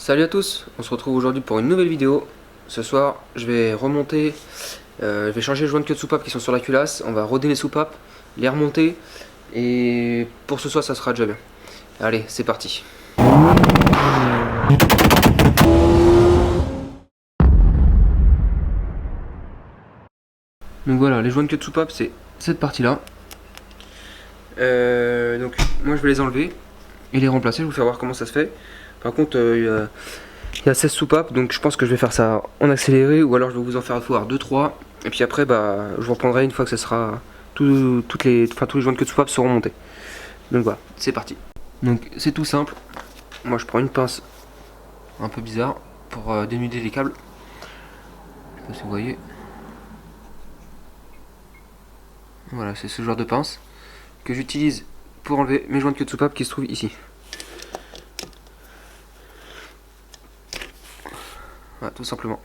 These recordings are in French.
Salut à tous, on se retrouve aujourd'hui pour une nouvelle vidéo. Ce soir je vais remonter, je vais changer les joints de queue de soupape qui sont sur la culasse. On va roder les soupapes, les remonter, et pour ce soir ça sera déjà bien. Allez, c'est parti. Donc voilà, les joints de queue de soupape, c'est cette partie là. Donc moi je vais les enlever et les remplacer, je vais vous faire voir comment ça se fait. Par contre il y a 16 soupapes, donc je pense que je vais faire ça en accéléré, ou alors je vais vous en faire voir 2-3, et puis après je vous reprendrai une fois que ça sera tous les joints de queue de soupape seront montés. Donc voilà, c'est parti. Donc c'est tout simple, moi je prends une pince un peu bizarre pour dénuder les câbles. Je sais pas si vous voyez. Voilà, c'est ce genre de pince que j'utilise pour enlever mes joints de queue de soupape qui se trouvent ici. Voilà, tout simplement.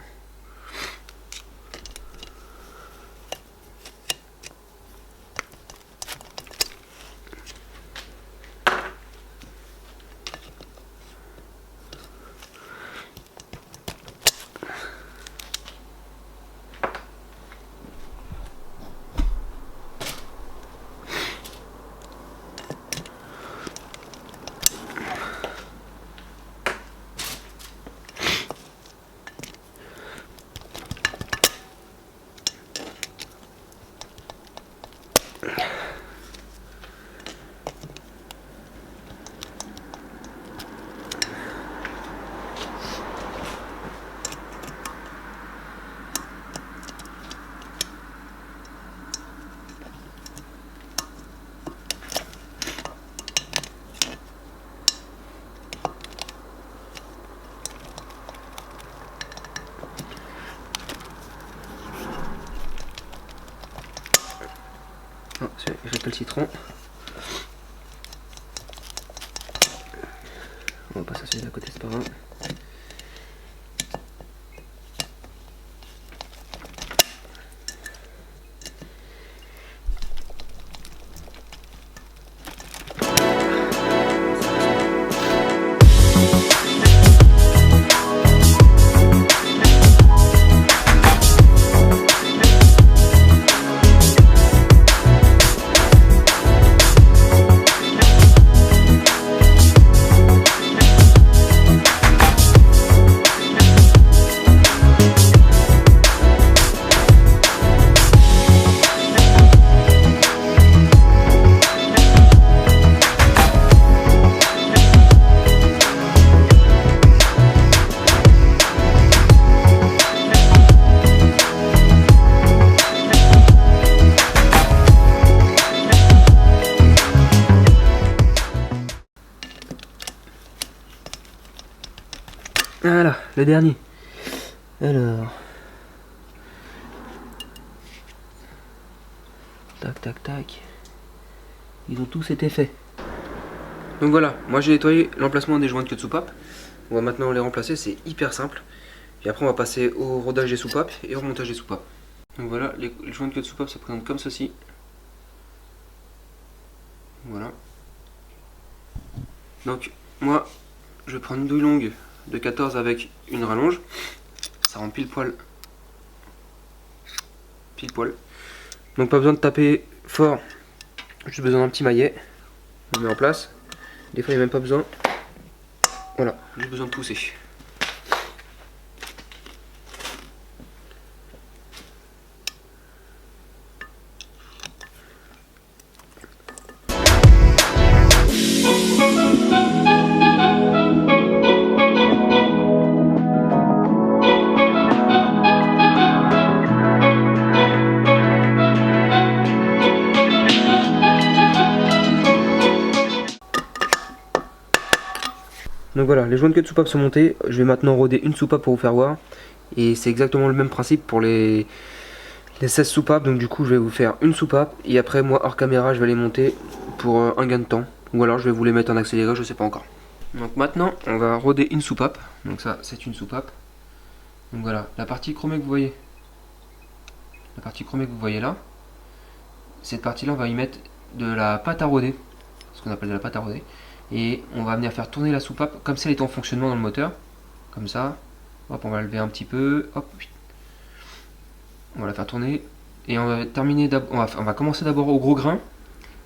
J'appelle le citron. On va pas s'asseoir à côté, c'est pas grave. Voilà, le dernier. Alors. Tac, tac, tac. Ils ont tous été faits. Donc voilà, moi j'ai nettoyé l'emplacement des joints de queue de soupape. On va maintenant les remplacer, c'est hyper simple. Et après on va passer au rodage des soupapes et au remontage des soupapes. Donc voilà, les joints de queue de soupape se présentent comme ceci. Voilà. Donc moi, je vais prendre une douille longue de 14 avec une rallonge. Ça rend pile poil. Pile poil. Donc pas besoin de taper fort. Juste besoin d'un petit maillet. On met en place. Des fois il n'y a même pas besoin. Voilà, juste besoin de pousser. Donc voilà, les joints de queue de soupape sont montés. Je vais maintenant roder une soupape pour vous faire voir. Et c'est exactement le même principe pour les 16 soupapes. Donc du coup je vais vous faire une soupape. Et après moi hors caméra je vais les monter pour un gain de temps. Ou alors je vais vous les mettre en accéléré, je sais pas encore. Donc maintenant on va roder une soupape. Donc ça c'est une soupape. Donc voilà, la partie chromée que vous voyez. La partie chromée que vous voyez là. Cette partie là on va y mettre de la pâte à roder. Ce qu'on appelle de la pâte à roder. Et on va venir faire tourner la soupape comme si elle était en fonctionnement dans le moteur. comme ça. Hop, on va lever un petit peu, hop, on va la faire tourner. Et on va terminer, on va commencer d'abord au gros grain,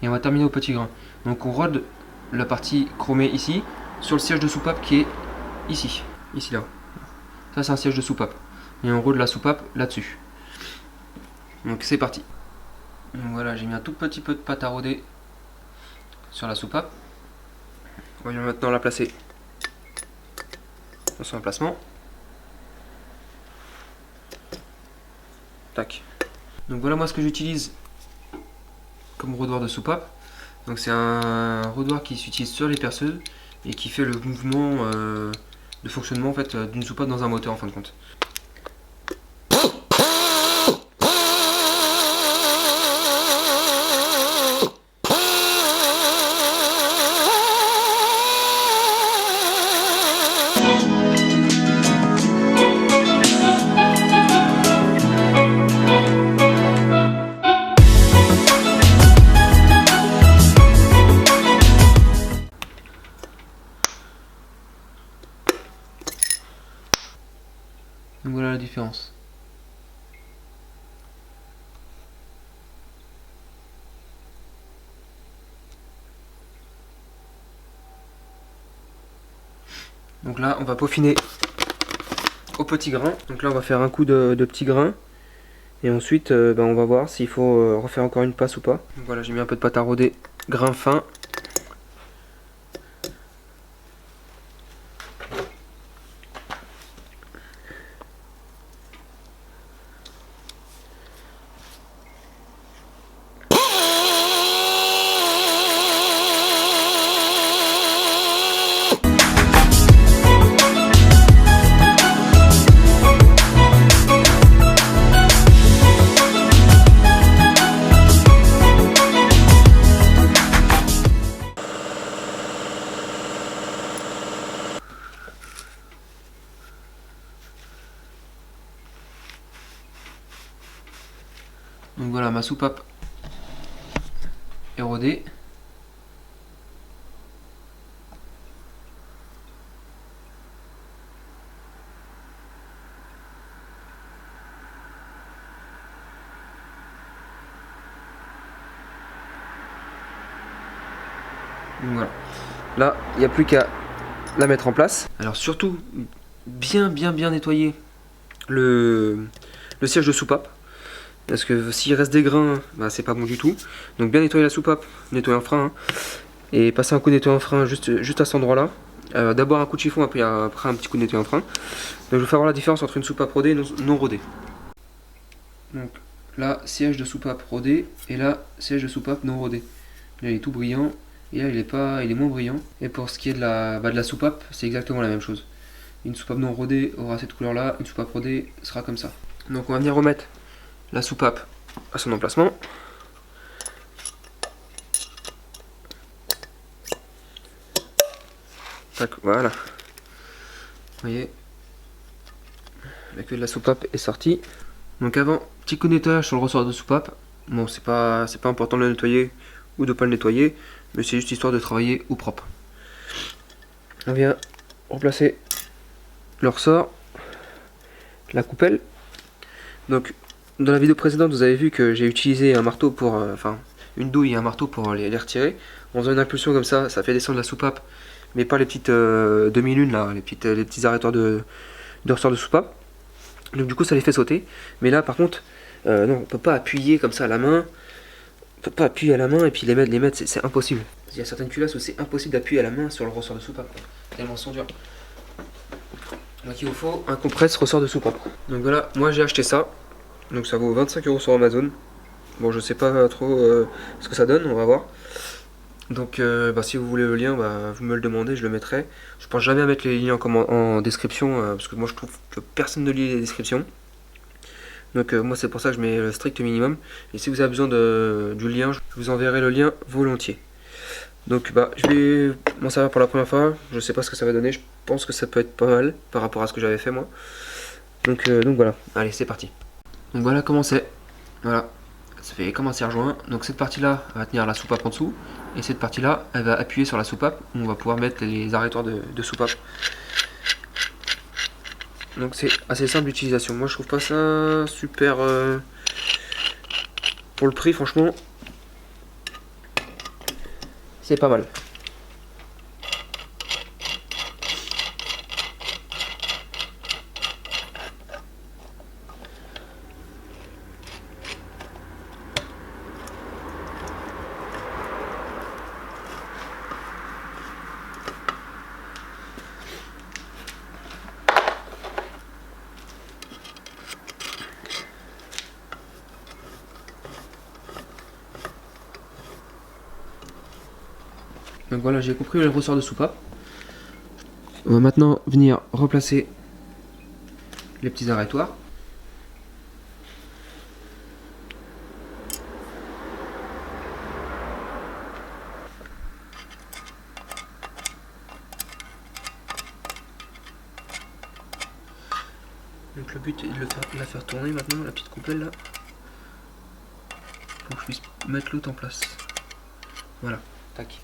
et on va terminer au petit grain. Donc on rôde la partie chromée ici, sur le siège de soupape qui est ici, là. Ça c'est un siège de soupape. Et on rôde la soupape là-dessus. Donc c'est parti. Donc voilà, j'ai mis un tout petit peu de pâte à rôder sur la soupape. On va maintenant la placer dans son emplacement. Tac. Donc voilà moi ce que j'utilise comme rôdoir de soupape. Donc c'est un rôdoir qui s'utilise sur les perceuses et qui fait le mouvement de fonctionnement en fait d'une soupape dans un moteur en fin de compte. Donc voilà la différence. Donc là on va peaufiner au petit grain. Donc là on va faire un coup de petit grain. Et ensuite on va voir s'il faut refaire encore une passe ou pas. Donc voilà, j'ai mis un peu de pâte à rôder grain fin. Donc voilà, ma soupape est rodée. Donc voilà. Là, il n'y a plus qu'à la mettre en place. Alors surtout, bien nettoyer le siège de soupape. Parce que s'il reste des grains, bah, c'est pas bon du tout. Donc bien nettoyer la soupape, nettoyer un frein. Hein, et passer un coup de nettoyant en frein juste à cet endroit là. D'abord un coup de chiffon, après un petit coup de nettoyant en frein. Donc je vais faire voir la différence entre une soupape rodée et non rodée. Donc là, siège de soupape rodée, et là, siège de soupape non rodée. Là il est tout brillant, et là il est moins brillant. Et pour ce qui est de la soupape, c'est exactement la même chose. Une soupape non rodée aura cette couleur là, une soupape rodée sera comme ça. Donc on va venir remettre la soupape à son emplacement. Tac, voilà. Vous voyez, la queue de la soupape est sortie. Donc avant, petit coup de nettoyage sur le ressort de soupape. Bon, c'est pas important de le nettoyer ou de pas le nettoyer, mais c'est juste histoire de travailler au propre. On vient replacer le ressort, la coupelle. Donc dans la vidéo précédente, vous avez vu que j'ai utilisé un marteau pour, une douille et un marteau pour les retirer. En faisant une impulsion comme ça fait descendre la soupape, mais pas les petites demi-lunes là, les petits arrêtoirs de ressort de soupape. Donc du coup ça les fait sauter. Mais là par contre, non, on peut pas appuyer comme ça à la main. On peut pas appuyer à la main et puis les mettre, c'est impossible. Il y a certaines culasses où c'est impossible d'appuyer à la main sur le ressort de soupape. Tellement ils sont durs. Donc il vous faut un compresse ressort de soupape. Donc voilà, moi j'ai acheté ça. Donc ça vaut 25 € sur Amazon. Bon, je sais pas trop ce que ça donne, on va voir. Donc si vous voulez le lien, vous me le demandez, je le mettrai. Je pense jamais à mettre les liens en description parce que moi je trouve que personne ne lit les descriptions. Donc moi c'est pour ça que je mets le strict minimum. Et si vous avez besoin du lien, je vous enverrai le lien volontiers. Donc je vais m'en servir pour la première fois. Je sais pas ce que ça va donner. Je pense que ça peut être pas mal par rapport à ce que j'avais fait moi. Donc voilà, allez c'est parti. Donc voilà comment c'est. Voilà, ça fait comme un serre-joint. Donc cette partie là va tenir la soupape en dessous. Et cette partie là elle va appuyer sur la soupape où on va pouvoir mettre les arrêtoirs de soupape. Donc c'est assez simple d'utilisation. Moi je trouve pas ça super pour le prix, franchement c'est pas mal. Donc voilà, j'ai compris le ressort de soupape. On va maintenant venir replacer les petits arrêtoirs. Donc le but est de la faire tourner maintenant, la petite coupelle là, pour que je puisse mettre l'autre en place. Voilà, tac.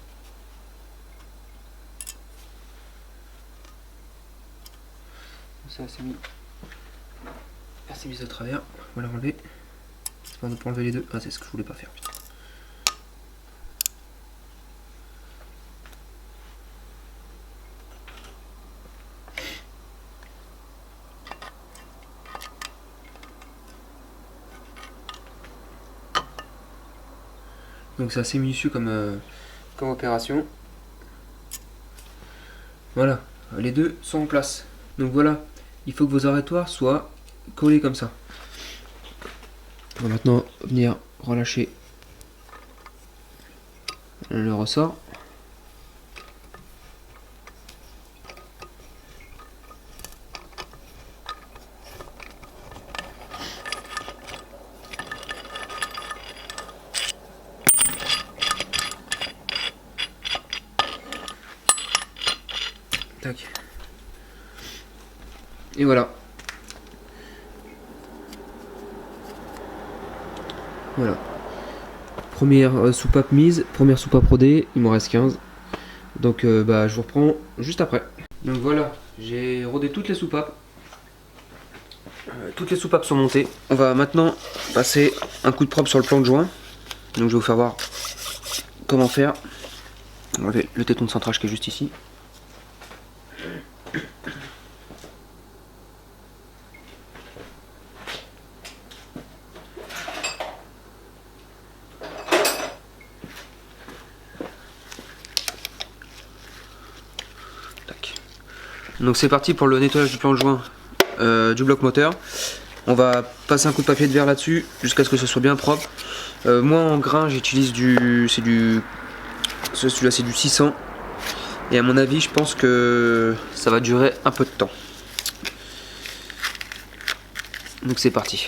Ça c'est mis. C'est mis de travers, on va l'enlever. On va enlever les deux. Ah, c'est ce que je voulais pas faire, putain. Donc c'est assez minutieux comme opération. Voilà, les deux sont en place. Donc voilà, il faut que vos arrêtoirs soient collés comme ça. On va maintenant venir relâcher le ressort. Tac. Et voilà. Voilà. Première soupape mise, première soupape rodée, il m'en reste 15. Donc je vous reprends juste après. Donc voilà, j'ai rodé toutes les soupapes. Toutes les soupapes sont montées. On va maintenant passer un coup de propre sur le plan de joint. Donc je vais vous faire voir comment faire. On va enlever le téton de centrage qui est juste ici. Donc c'est parti pour le nettoyage du plan de joint du bloc moteur. On va passer un coup de papier de verre là-dessus jusqu'à ce que ce soit bien propre. Moi en grain j'utilise celui-là c'est du 600. Et à mon avis je pense que ça va durer un peu de temps. Donc c'est parti.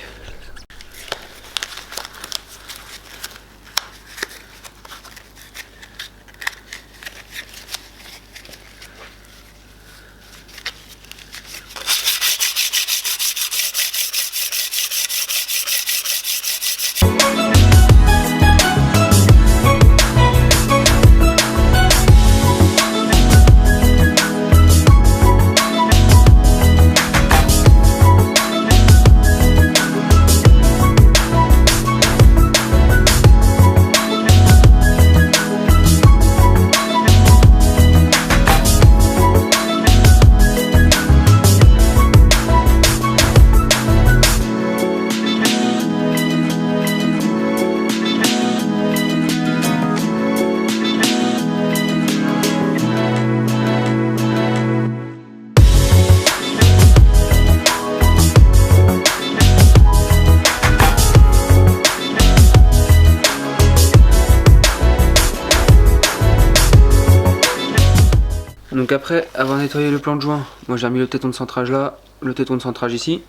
Donc après avoir nettoyé le plan de joint, moi j'ai remis le téton de centrage là, le téton de centrage ici.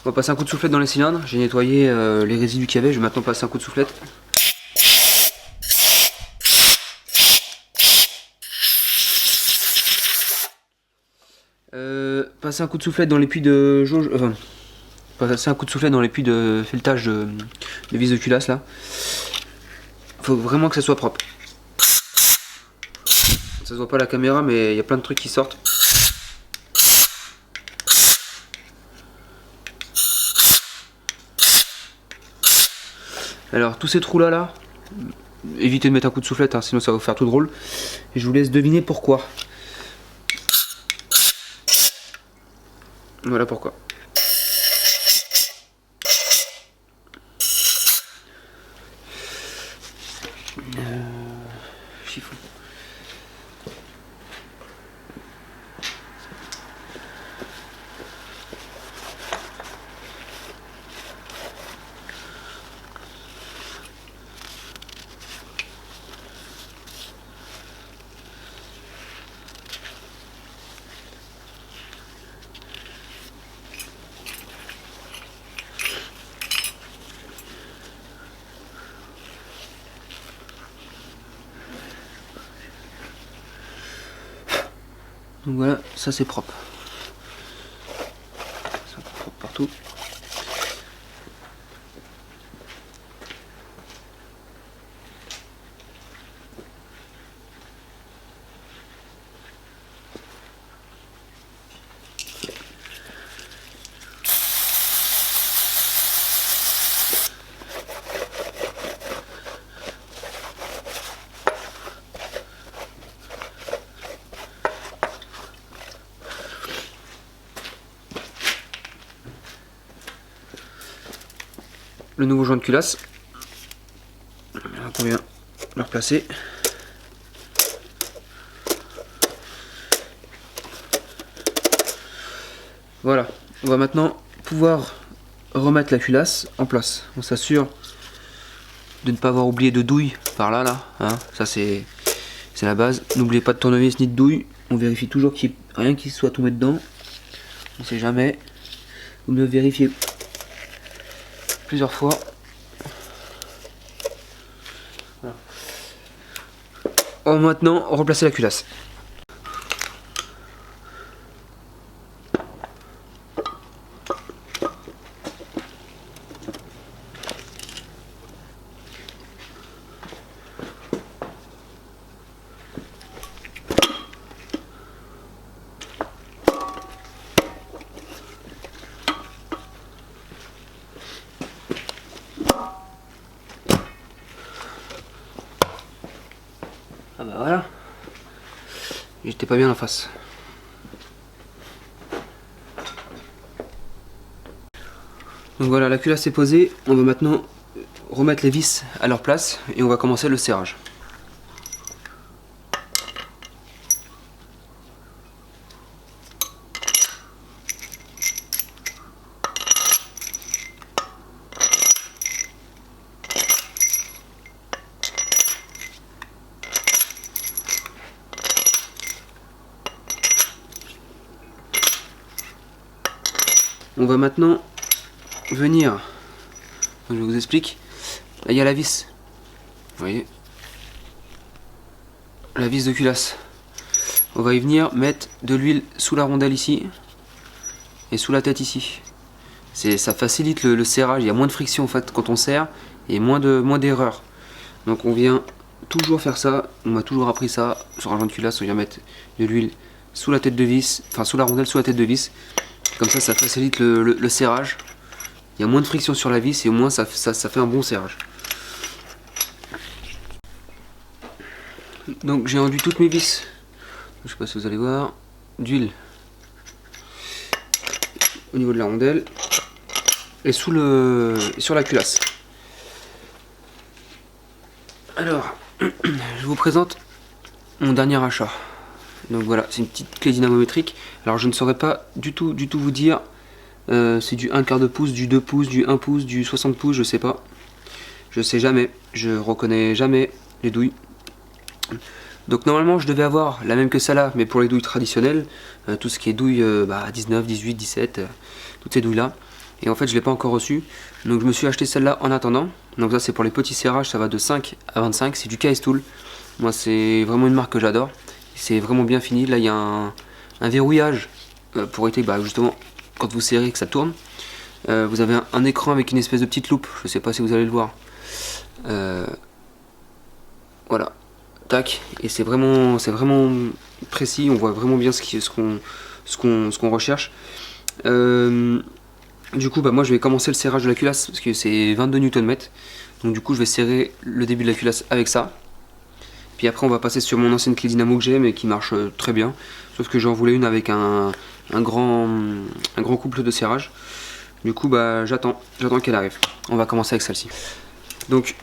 On va passer un coup de soufflette dans les cylindres. J'ai nettoyé les résidus qu'il y avait, je vais maintenant passer un coup de soufflette. Passer un coup de soufflette dans les puits de jauge, passer un coup de soufflette dans les puits de filetage de vis de culasse là. Faut vraiment que ça soit propre. Ça se voit pas à la caméra mais il y a plein de trucs qui sortent. Alors tous ces trous là, évitez de mettre un coup de soufflette, hein, sinon ça va vous faire tout drôle. Et je vous laisse deviner pourquoi. Voilà pourquoi. Chiffon. Donc voilà, ça c'est propre. C'est propre partout. Le nouveau joint de culasse, on vient le replacer. Voilà, on va maintenant pouvoir remettre la culasse en place. On s'assure de ne pas avoir oublié de douille par là, hein. Ça c'est la base. N'oubliez pas de tournevis ni de douille. On vérifie toujours qu'il n'y ait rien qui soit tombé dedans. On ne sait jamais. Vous me vérifiez plusieurs fois. Voilà. On va maintenant replacer la culasse. Ah bah voilà, j'étais pas bien en face. Donc voilà, la culasse est posée, on va maintenant remettre les vis à leur place et on va commencer le serrage. On va maintenant venir, donc je vous explique, là il y a la vis, vous voyez, la vis de culasse. On va y venir mettre de l'huile sous la rondelle ici et sous la tête ici. Ça facilite le serrage, il y a moins de friction en fait quand on serre et moins d'erreurs. Donc on vient toujours faire ça, on m'a toujours appris ça sur un joint de culasse, on vient mettre de l'huile sous la tête de vis, enfin sous la rondelle, sous la tête de vis. Comme ça facilite le serrage. Il y a moins de friction sur la vis et au moins ça fait un bon serrage. Donc j'ai enduit toutes mes vis. Je sais pas si vous allez voir. D'huile au niveau de la rondelle et sur la culasse. Alors, je vous présente mon dernier achat. Donc voilà, c'est une petite clé dynamométrique. Alors je ne saurais pas du tout vous dire, c'est du 1/4 de pouce, du 2 pouces, du 1 pouce, du 60 pouces, je sais pas. Je sais jamais, je reconnais jamais les douilles. Donc normalement je devais avoir la même que celle-là, mais pour les douilles traditionnelles, tout ce qui est douilles 19, 18, 17, toutes ces douilles là. Et en fait je ne l'ai pas encore reçue, donc je me suis acheté celle-là en attendant. Donc ça c'est pour les petits serrages, ça va de 5 à 25, c'est du KS Tool. Moi c'est vraiment une marque que j'adore. C'est vraiment bien fini. Là il y a un verrouillage pour éviter justement quand vous serrez que ça tourne. Vous avez un écran avec une espèce de petite loupe, je sais pas si vous allez le voir. Voilà, tac, et c'est vraiment précis, on voit vraiment bien ce qu'on recherche. Du coup moi je vais commencer le serrage de la culasse parce que c'est 22 Nm. Donc du coup je vais serrer le début de la culasse avec ça. Puis après on va passer sur mon ancienne clé dynamo que j'ai mais qui marche très bien. Sauf que j'en voulais une avec un grand couple de serrage. Du coup bah j'attends qu'elle arrive. On va commencer avec celle-ci. Donc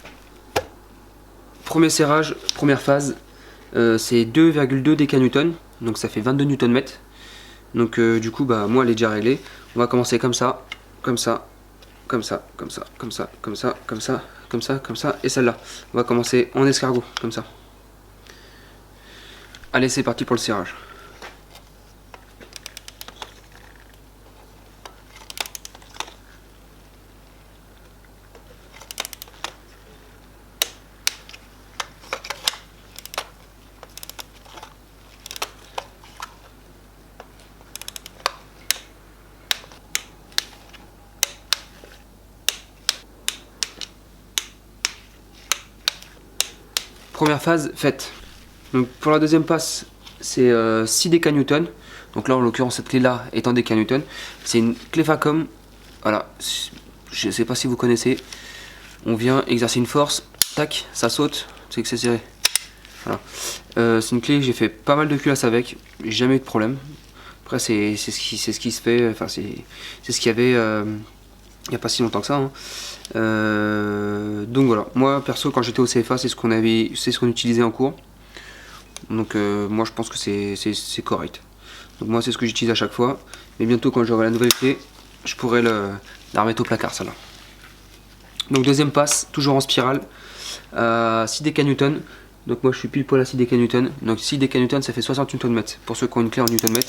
premier serrage, première phase, c'est 2,2 décanewtons, donc ça fait 22 Nm. Donc du coup bah moi elle est déjà réglée. On va commencer comme ça, comme ça, comme ça, comme ça, comme ça, comme ça, comme ça, comme ça, comme ça, et celle-là. On va commencer en escargot, comme ça. Allez, c'est parti pour le serrage. Première phase faite. Donc pour la deuxième passe, c'est 6 décanewtons. Donc là en l'occurrence cette clé là est en décanewtons. C'est une clé Facom. Voilà, je ne sais pas si vous connaissez. On vient exercer une force, tac, ça saute, c'est que c'est serré. Voilà. C'est une clé que j'ai fait pas mal de culasses avec, j'ai jamais eu de problème. Après c'est ce qui se fait, enfin c'est ce qu'il y avait il n'y a pas si longtemps que ça. Hein. Donc voilà, moi perso quand j'étais au CFA c'est ce qu'on utilisait en cours. Donc moi je pense que c'est correct. Donc moi c'est ce que j'utilise à chaque fois. Mais bientôt quand j'aurai la nouvelle clé, je pourrai la remettre au placard celle-là. Donc deuxième passe, toujours en spirale, 6 décanewtons. Donc moi je suis pile poil à 6 décanewtons. Donc 6 décanewtons ça fait 60 Nm pour ceux qui ont une clé en Nm.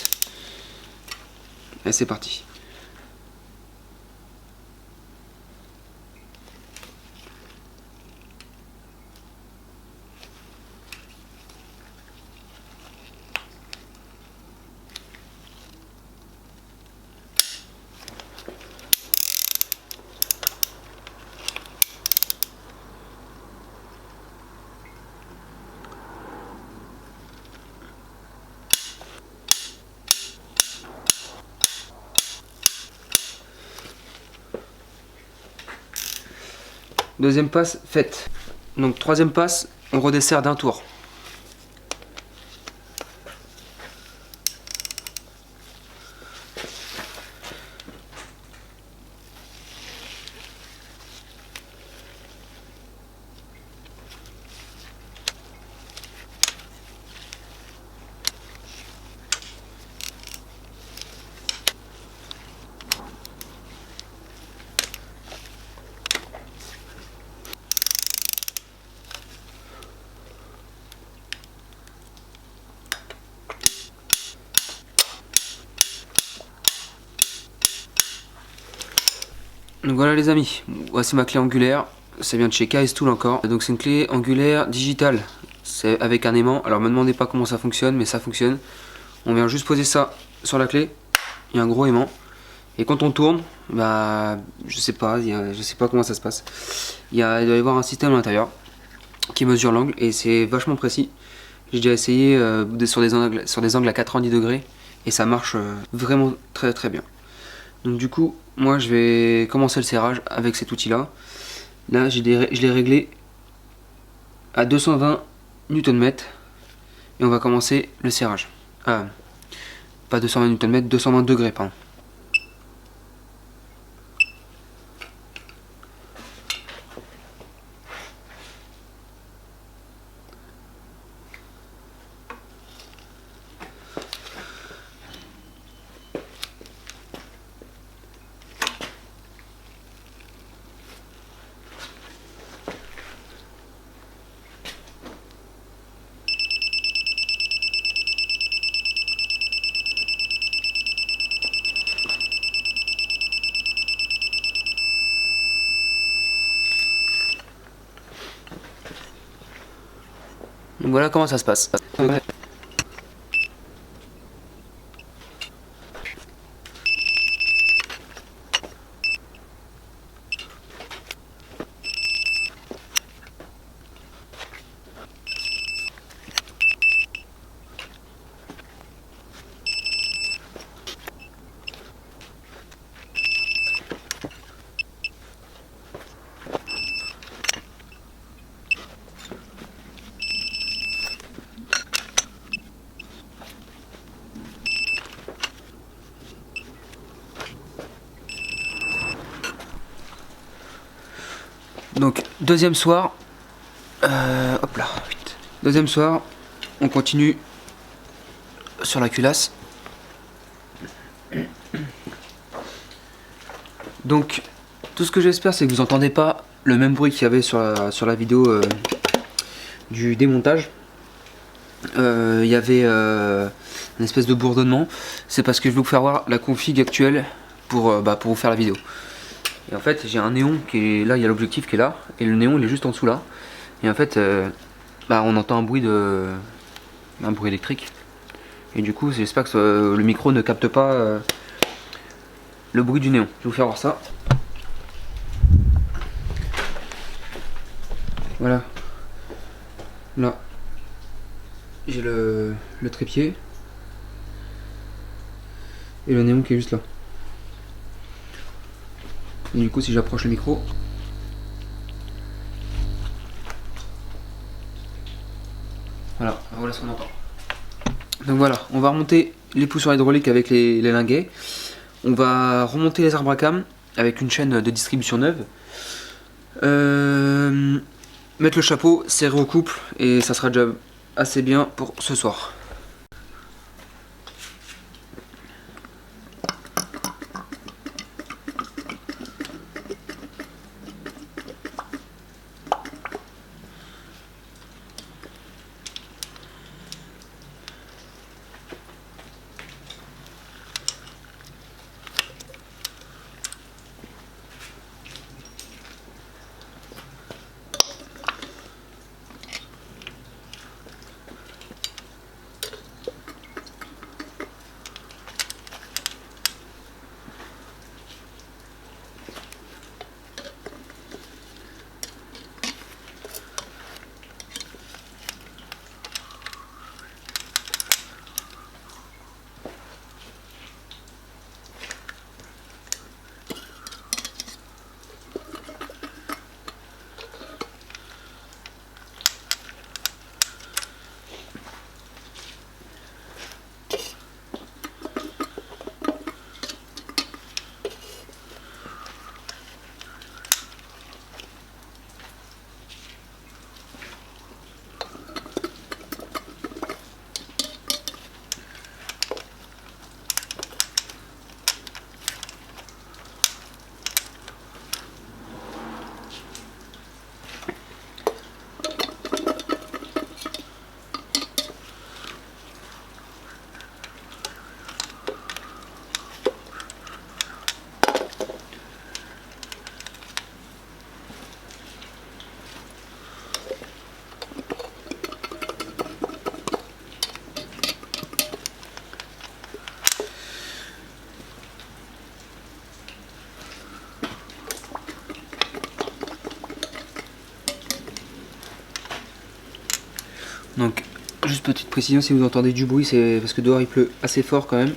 Et c'est parti. Deuxième passe faite. Donc troisième passe, on redessert d'un tour. Donc voilà les amis, voici ma clé angulaire, ça vient de chez KS Tool encore. Donc c'est une clé angulaire digitale, c'est avec un aimant. Alors me demandez pas comment ça fonctionne, mais ça fonctionne. On vient juste poser ça sur la clé, il y a un gros aimant. Et quand on tourne, bah je sais pas comment ça se passe. Il doit y avoir un système à l'intérieur qui mesure l'angle et c'est vachement précis. J'ai déjà essayé sur des angles à 90 degrés et ça marche vraiment très très bien. Donc du coup, moi je vais commencer le serrage avec cet outil là. Là je l'ai réglé à 220 Nm et on va commencer le serrage. Ah, pas 220 Nm, 220 degrés pardon. Donc voilà comment ça se passe. Donc deuxième soir, hop là, vite. Deuxième soir, on continue sur la culasse. Donc tout ce que j'espère, c'est que vous entendez pas le même bruit qu'il y avait sur la vidéo du démontage. Il y avait une espèce de bourdonnement. C'est parce que je vais vous faire voir la config actuelle pour vous faire la vidéo. Et en fait, j'ai un néon qui est là, il y a l'objectif qui est là, et le néon il est juste en dessous là. Et en fait, on entend un bruit électrique. Et du coup, j'espère que le micro ne capte pas le bruit du néon. Je vais vous faire voir ça. Voilà. Là, j'ai le trépied et le néon qui est juste là. Et du coup, si j'approche le micro, voilà ce qu'on entend. Donc voilà, on va remonter les pousseurs hydrauliques avec les linguets. On va remonter les arbres à cam avec une chaîne de distribution neuve. Mettre le chapeau, serrer au couple et ça sera déjà assez bien pour ce soir. Donc, juste petite précision, si vous entendez du bruit, c'est parce que dehors il pleut assez fort quand même.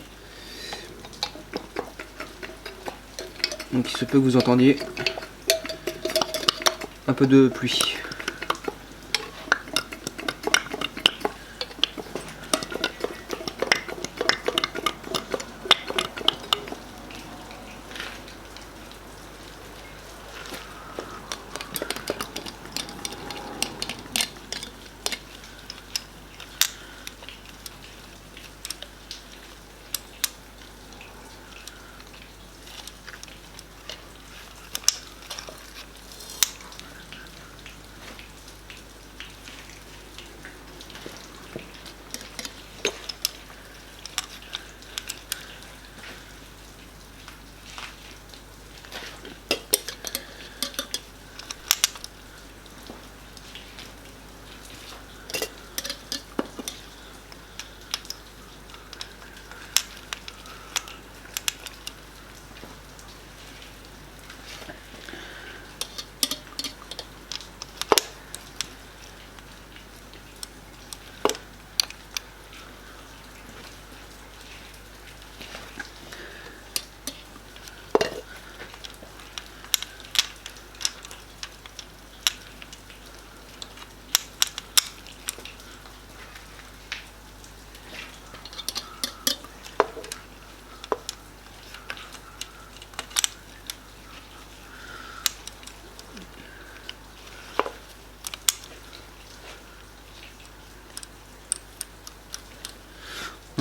Donc il se peut que vous entendiez un peu de pluie.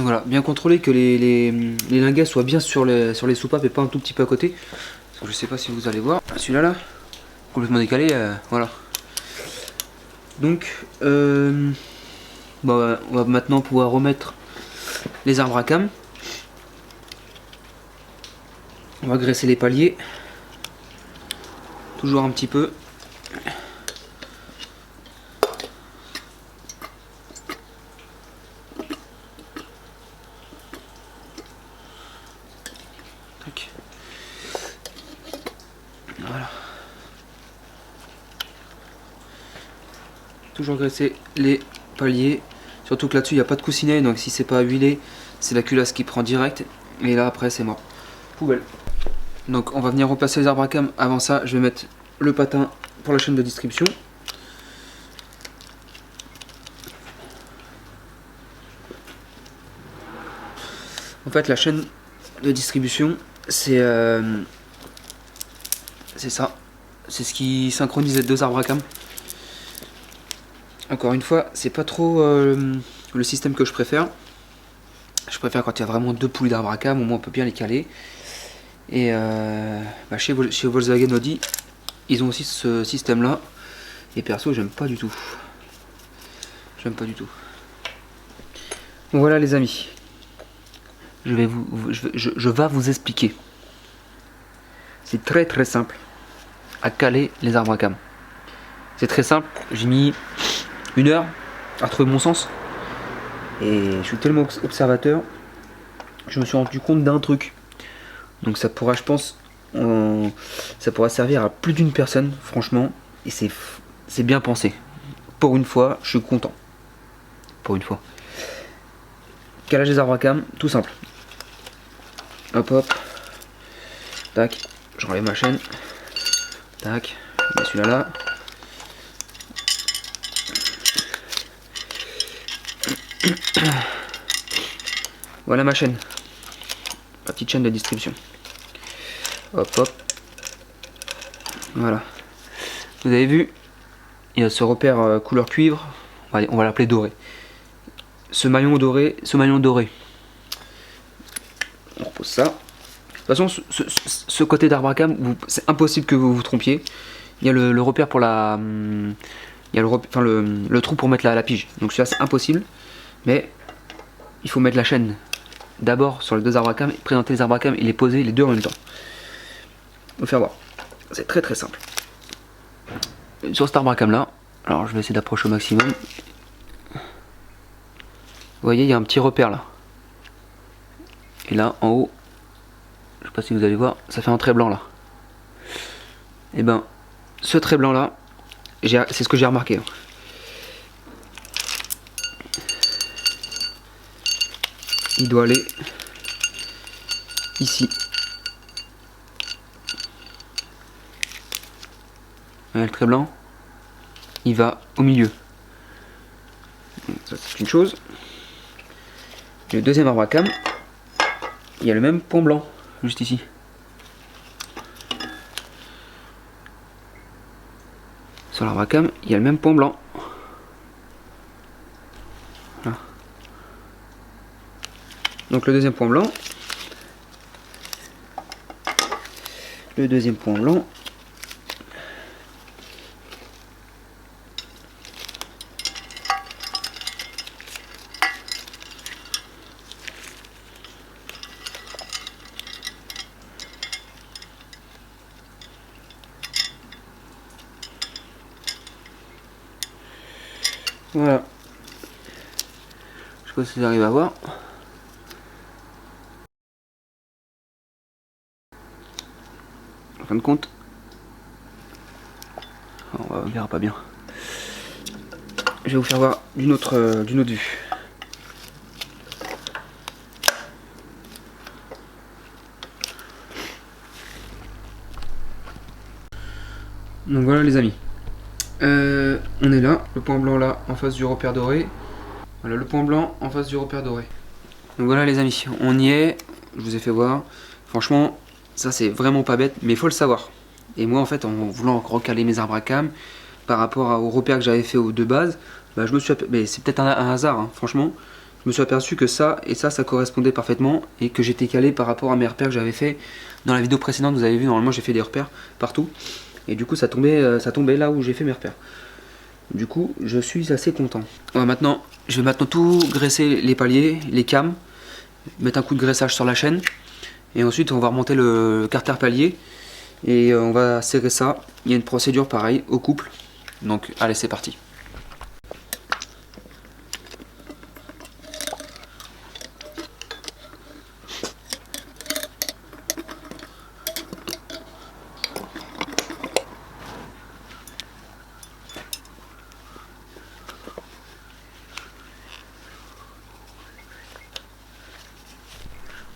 Donc voilà, bien contrôler que les linguets soient bien sur les soupapes et pas un tout petit peu à côté. Parce que je sais pas si vous allez voir. Celui-là là, complètement décalé, voilà. Donc bon, on va maintenant pouvoir remettre les arbres à cam. On va graisser les paliers. Toujours un petit peu. Tac. Voilà. Toujours graisser les paliers. Surtout que là-dessus il n'y a pas de coussinet, donc si c'est pas huilé, c'est la culasse qui prend direct. Et là après c'est mort. Poubelle. Donc on va venir replacer les arbres à cam. Avant ça, je vais mettre le patin pour la chaîne de distribution. En fait, la chaîne de distribution, c'est ça. C'est ce qui synchronise les deux arbres à cam. Encore une fois, c'est pas trop le système que je préfère. Je préfère quand il y a vraiment deux poulies d'arbres à cam, au moins on peut bien les caler. Et chez Volkswagen Audi, ils ont aussi ce système là. Et perso, j'aime pas du tout. J'aime pas du tout. Donc voilà les amis. Je vais vous expliquer. C'est très très simple à caler les arbres à cam. C'est très simple. J'ai mis 1 heure à retrouver mon sens. Et je suis tellement observateur. Je me suis rendu compte d'un truc. Donc ça pourra, je pense, ça pourra servir à plus d'une personne, franchement. Et c'est bien pensé. Pour une fois, je suis content. Pour une fois. Calage des arbres à cam, tout simple. Hop hop. Tac. Je relève ma chaîne. Tac. Je mets celui-là là. Voilà ma chaîne. Ma petite chaîne de distribution. Hop hop. Voilà. Vous avez vu, il y a ce repère couleur cuivre. On va l'appeler doré. Ce maillon doré. On repose ça. De toute façon, ce côté d'arbre à cam, c'est impossible que vous vous trompiez. Il y a le repère pour la... Il y a le trou pour mettre la pige. Donc celui-là, c'est impossible. Mais il faut mettre la chaîne d'abord sur les deux arbres à cam, présenter les arbres à cam et les poser les deux en même temps. On va faire voir. C'est très très simple. Sur cet arbre à cam là, alors je vais essayer d'approcher au maximum. Vous voyez, il y a un petit repère là. Et là, en haut, je sais pas si vous allez voir, ça fait un trait blanc là. Et ben, ce trait blanc là, c'est ce que j'ai remarqué. Il doit aller ici. Le trait blanc, il va au milieu. Donc, ça c'est une chose. Le deuxième arbre à cam, il y a le même point blanc, juste ici. Sur l'arbre à cam, il y a le même point blanc. Voilà. Donc le deuxième point blanc. Le deuxième point blanc. Voilà. Je sais pas si vous arrivez à voir. En fin de compte, on verra pas bien. Je vais vous faire voir d'une autre vue. Donc voilà les amis. On est là, le point blanc là en face du repère doré. Voilà le point blanc en face du repère doré. Donc voilà les amis, on y est. Je vous ai fait voir. Franchement, ça c'est vraiment pas bête, mais il faut le savoir. Et moi en fait, en voulant recaler mes arbres à cam par rapport au repère que j'avais fait de base, bah, je me suis... Mais c'est peut-être un hasard, hein, franchement. je me suis aperçu que ça et ça correspondait parfaitement et que j'étais calé par rapport à mes repères que j'avais fait dans la vidéo précédente. Vous avez vu, normalement j'ai fait des repères partout et du coup ça tombait là où j'ai fait mes repères. Du coup je suis assez content. Ouais, maintenant je vais maintenant tout graisser, les paliers, les cams, mettre un coup de graissage sur la chaîne et ensuite on va remonter le carter palier et on va serrer ça. Il y a une procédure pareille au couple, donc allez, c'est parti.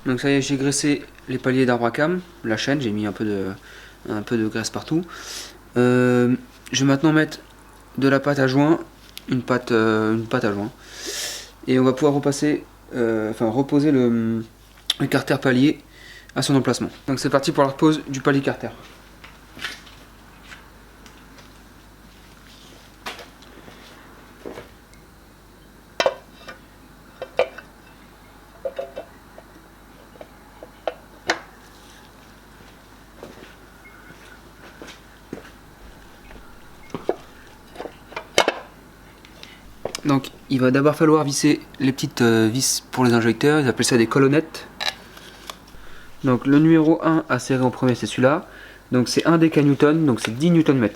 Donc ça y est, j'ai graissé les paliers d'arbre à cam, la chaîne, j'ai mis un peu de graisse partout. Je vais maintenant mettre de la pâte à joint, une pâte à joint. Et on va pouvoir reposer le carter palier à son emplacement. Donc c'est parti pour la repose du palier carter. Donc il va d'abord falloir visser les petites vis pour les injecteurs, ils appellent ça des colonnettes. Donc le numéro 1 à serrer en premier, c'est celui-là. Donc c'est 1 décanewton, donc c'est 10 Nm.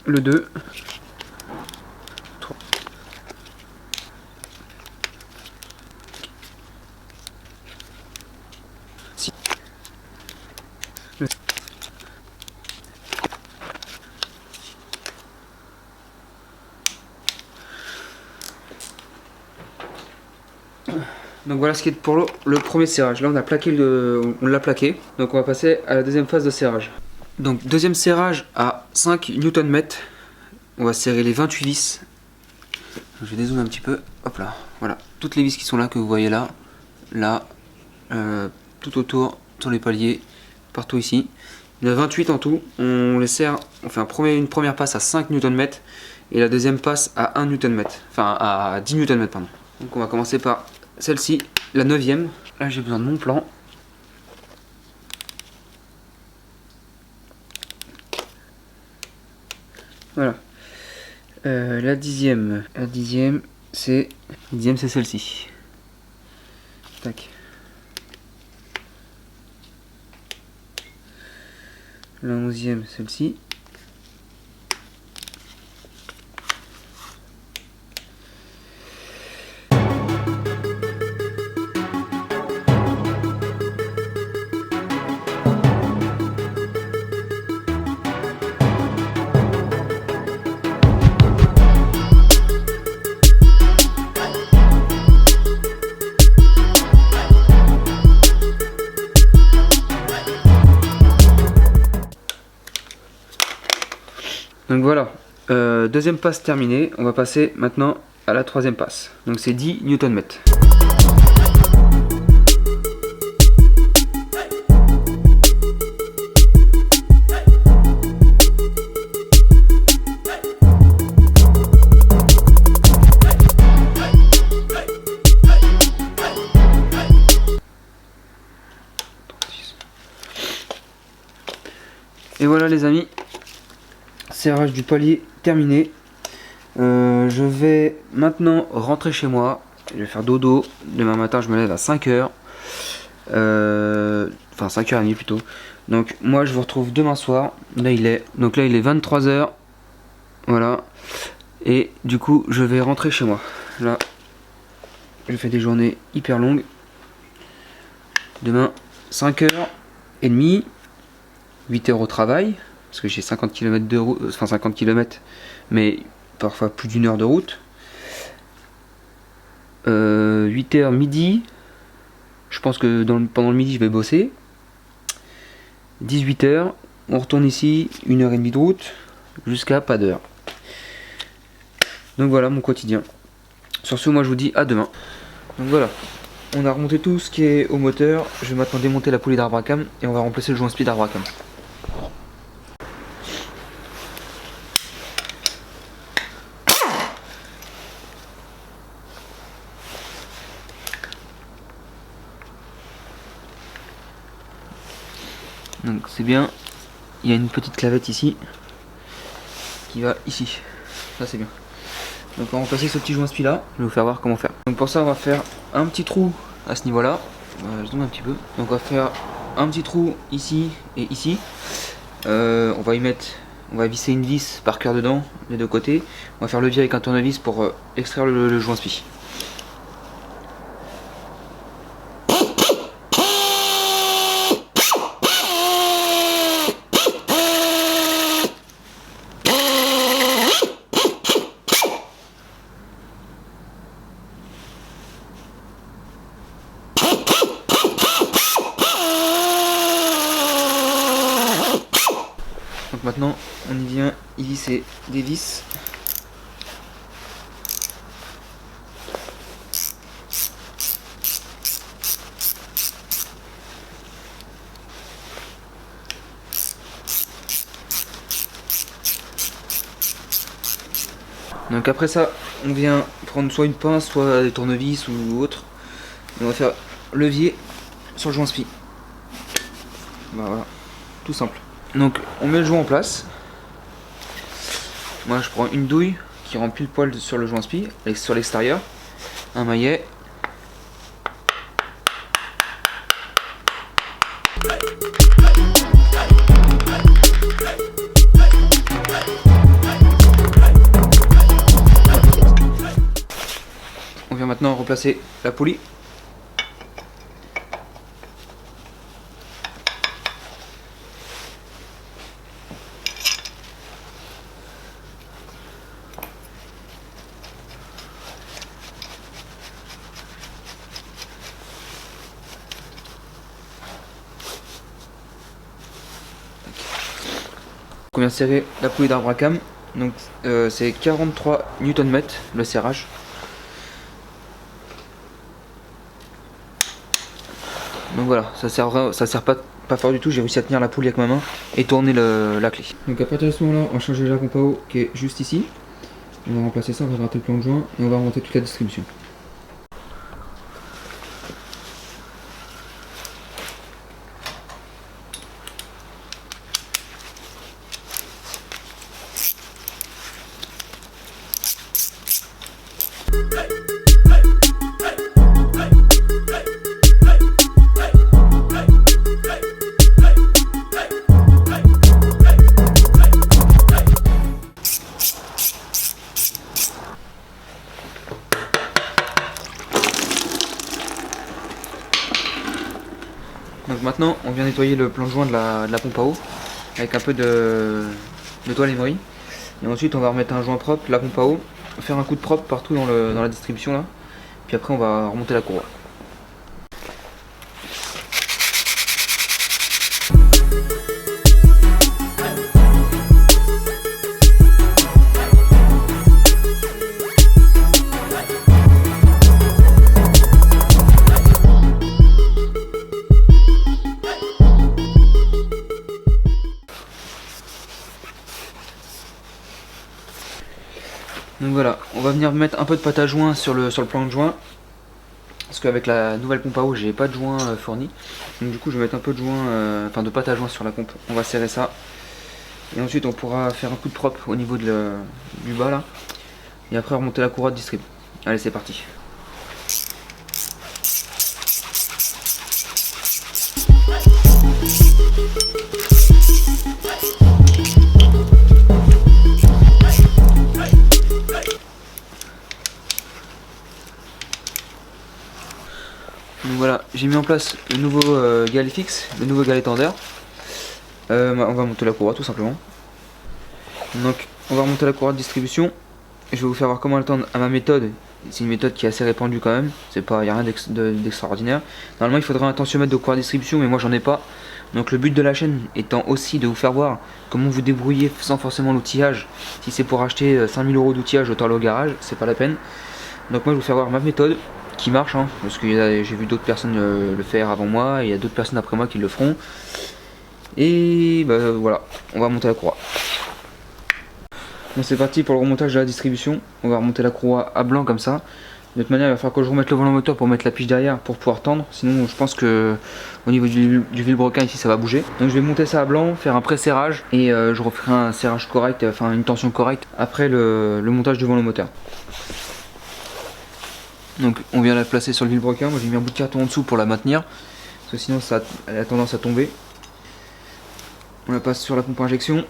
Le 2, 3. Donc voilà ce qui est pour le premier serrage. Là on l'a plaqué. Donc on va passer à la deuxième phase de serrage. Donc deuxième serrage à 5 Nm. On va serrer les 28 vis. Je vais dézoomer un petit peu. Hop là. Voilà. Toutes les vis qui sont là, que vous voyez là. Là. Tout autour, sur les paliers. Partout ici. Il y en a 28 en tout. On les serre. On fait une première passe à 5 Nm. Et la deuxième passe à 1 Nm. Enfin à 10 Nm, pardon. Donc on va commencer par celle-ci, la 9e. Là j'ai besoin de mon plan. Voilà. La 10e. La 10e c'est celle-ci. Tac. La 11e celle-ci. Donc voilà, deuxième passe terminée, on va passer maintenant à la troisième passe. Donc c'est 10 Nm. Et voilà les amis, serrage du palier terminé. Je vais maintenant rentrer chez moi. Je vais faire dodo. Demain matin je me lève à 5h. Enfin 5h30 plutôt. Donc moi je vous retrouve demain soir. Là il est 23h. Voilà. Et du coup je vais rentrer chez moi. Là je fais des journées hyper longues. Demain 5h30. 8h au travail. Parce que j'ai 50 km de route, enfin 50 km, mais parfois plus d'une heure de route. 8h midi, je pense que pendant le midi je vais bosser. 18h, on retourne ici, 1h30 de route, jusqu'à pas d'heure. Donc voilà mon quotidien. Sur ce, moi je vous dis à demain. Donc voilà, on a remonté tout ce qui est au moteur. Je vais maintenant démonter la poulie d'arbre à cam et on va remplacer le joint speed d'arbre à cam. Donc c'est bien, il y a une petite clavette ici qui va ici, ça c'est bien. Donc on va remplacer ce petit joint spi là, je vais vous faire voir comment faire. Donc pour ça on va faire un petit trou à ce niveau là, je zoome un petit peu. Donc on va faire un petit trou ici et ici. On va visser une vis par cœur dedans, des deux côtés. On va faire levier avec un tournevis pour extraire le joint spi. Donc maintenant on y vient y visser des vis. Donc après ça on vient prendre soit une pince, soit des tournevis ou autre. Et on va faire levier sur le joint spi. Voilà, tout simple. Donc on met le joint en place. Moi je prends une douille qui rend pile poil sur le joint spi, sur l'extérieur, un maillet. On vient maintenant replacer la poulie. On vient serrer la poulie d'arbre à cam. Donc c'est 43 Nm le serrage. Donc voilà, ça sert pas fort du tout. J'ai réussi à tenir la poulie avec ma main et tourner la clé. Donc à partir de ce moment là, on va changer la pompe à eau qui est juste ici. On va remplacer ça, on va gratter le plan de joint et on va remonter toute la distribution. Donc maintenant on vient nettoyer le plan de joint de la pompe à eau avec un peu de toile émery. Et ensuite on va remettre un joint propre, la pompe à eau, faire un coup de propre partout dans la distribution là. Puis après on va remonter la courroie. Donc voilà, on va venir mettre un peu de pâte à joint sur le plan de joint. Parce qu'avec la nouvelle pompe à eau, j'ai pas de joint fourni. Donc du coup, je vais mettre un peu de joint, de pâte à joint sur la pompe. On va serrer ça. Et ensuite, on pourra faire un coup de propre au niveau du bas là. Et après, remonter la courroie de distrib. Allez, c'est parti. Donc voilà, j'ai mis en place le nouveau galet fixe, le nouveau galet tendeur. On va monter la courroie tout simplement. Donc on va remonter la courroie de distribution je vais vous faire voir comment le tendre à ma méthode. C'est une méthode qui est assez répandue quand même, c'est pas, y a rien d'extraordinaire. Normalement il faudrait un tensiomètre de courroie de distribution, mais moi j'en ai pas. Donc le but de la chaîne étant aussi de vous faire voir comment vous débrouiller sans forcément l'outillage. Si c'est pour acheter 5000 € d'outillage, autant aller au garage, c'est pas la peine. Donc moi je vais vous faire voir ma méthode qui marche, hein, parce que j'ai vu d'autres personnes le faire avant moi, et il y a d'autres personnes après moi qui le feront. Et bah, voilà, on va monter la courroie. Bon, c'est parti pour le remontage de la distribution. On va remonter la courroie à blanc comme ça. De toute manière, il va falloir que je remette le volant moteur pour mettre la piche derrière pour pouvoir tendre. Sinon, je pense que au niveau du vilebrequin ici, ça va bouger. Donc, je vais monter ça à blanc, faire un pré-serrage et je referai un serrage correct, enfin une tension correcte après le montage du volant moteur. Donc, on vient la placer sur le vilebrequin. Moi, j'ai mis un bout de carton en dessous pour la maintenir parce que sinon, elle a tendance à tomber. On la passe sur la pompe à injection.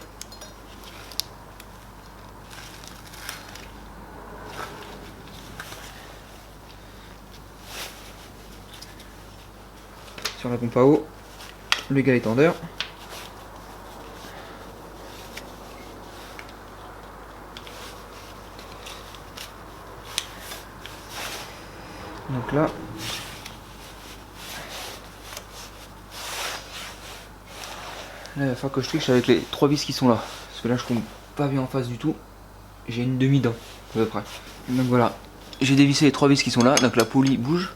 Sur la pompe à eau, le galet tendeur. Donc là, il va falloir que je triche avec les 3 vis qui sont là. Parce que là, je tombe pas bien en face du tout. J'ai une demi-dent, à peu près. Donc voilà, j'ai dévissé les 3 vis qui sont là. Donc la poulie bouge.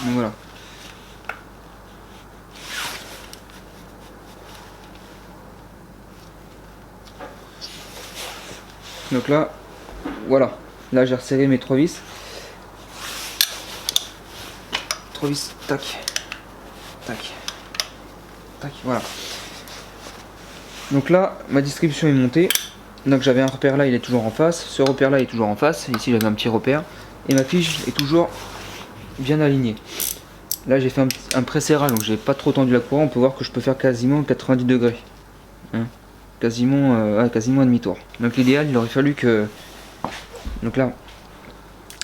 Donc voilà. Donc là, voilà. Là, j'ai resserré mes 3 vis. 3 vis, tac, tac, tac, voilà. Donc là, ma distribution est montée. Donc j'avais un repère là, il est toujours en face. Ce repère là est toujours en face. Ici, j'avais un petit repère. Et ma fiche est toujours bien alignée. Là, j'ai fait un pré-serrage, donc j'ai pas trop tendu la courroie. On peut voir que je peux faire quasiment 90 degrés. Hein, quasiment, quasiment un demi-tour. Donc l'idéal, il aurait fallu que... Donc là,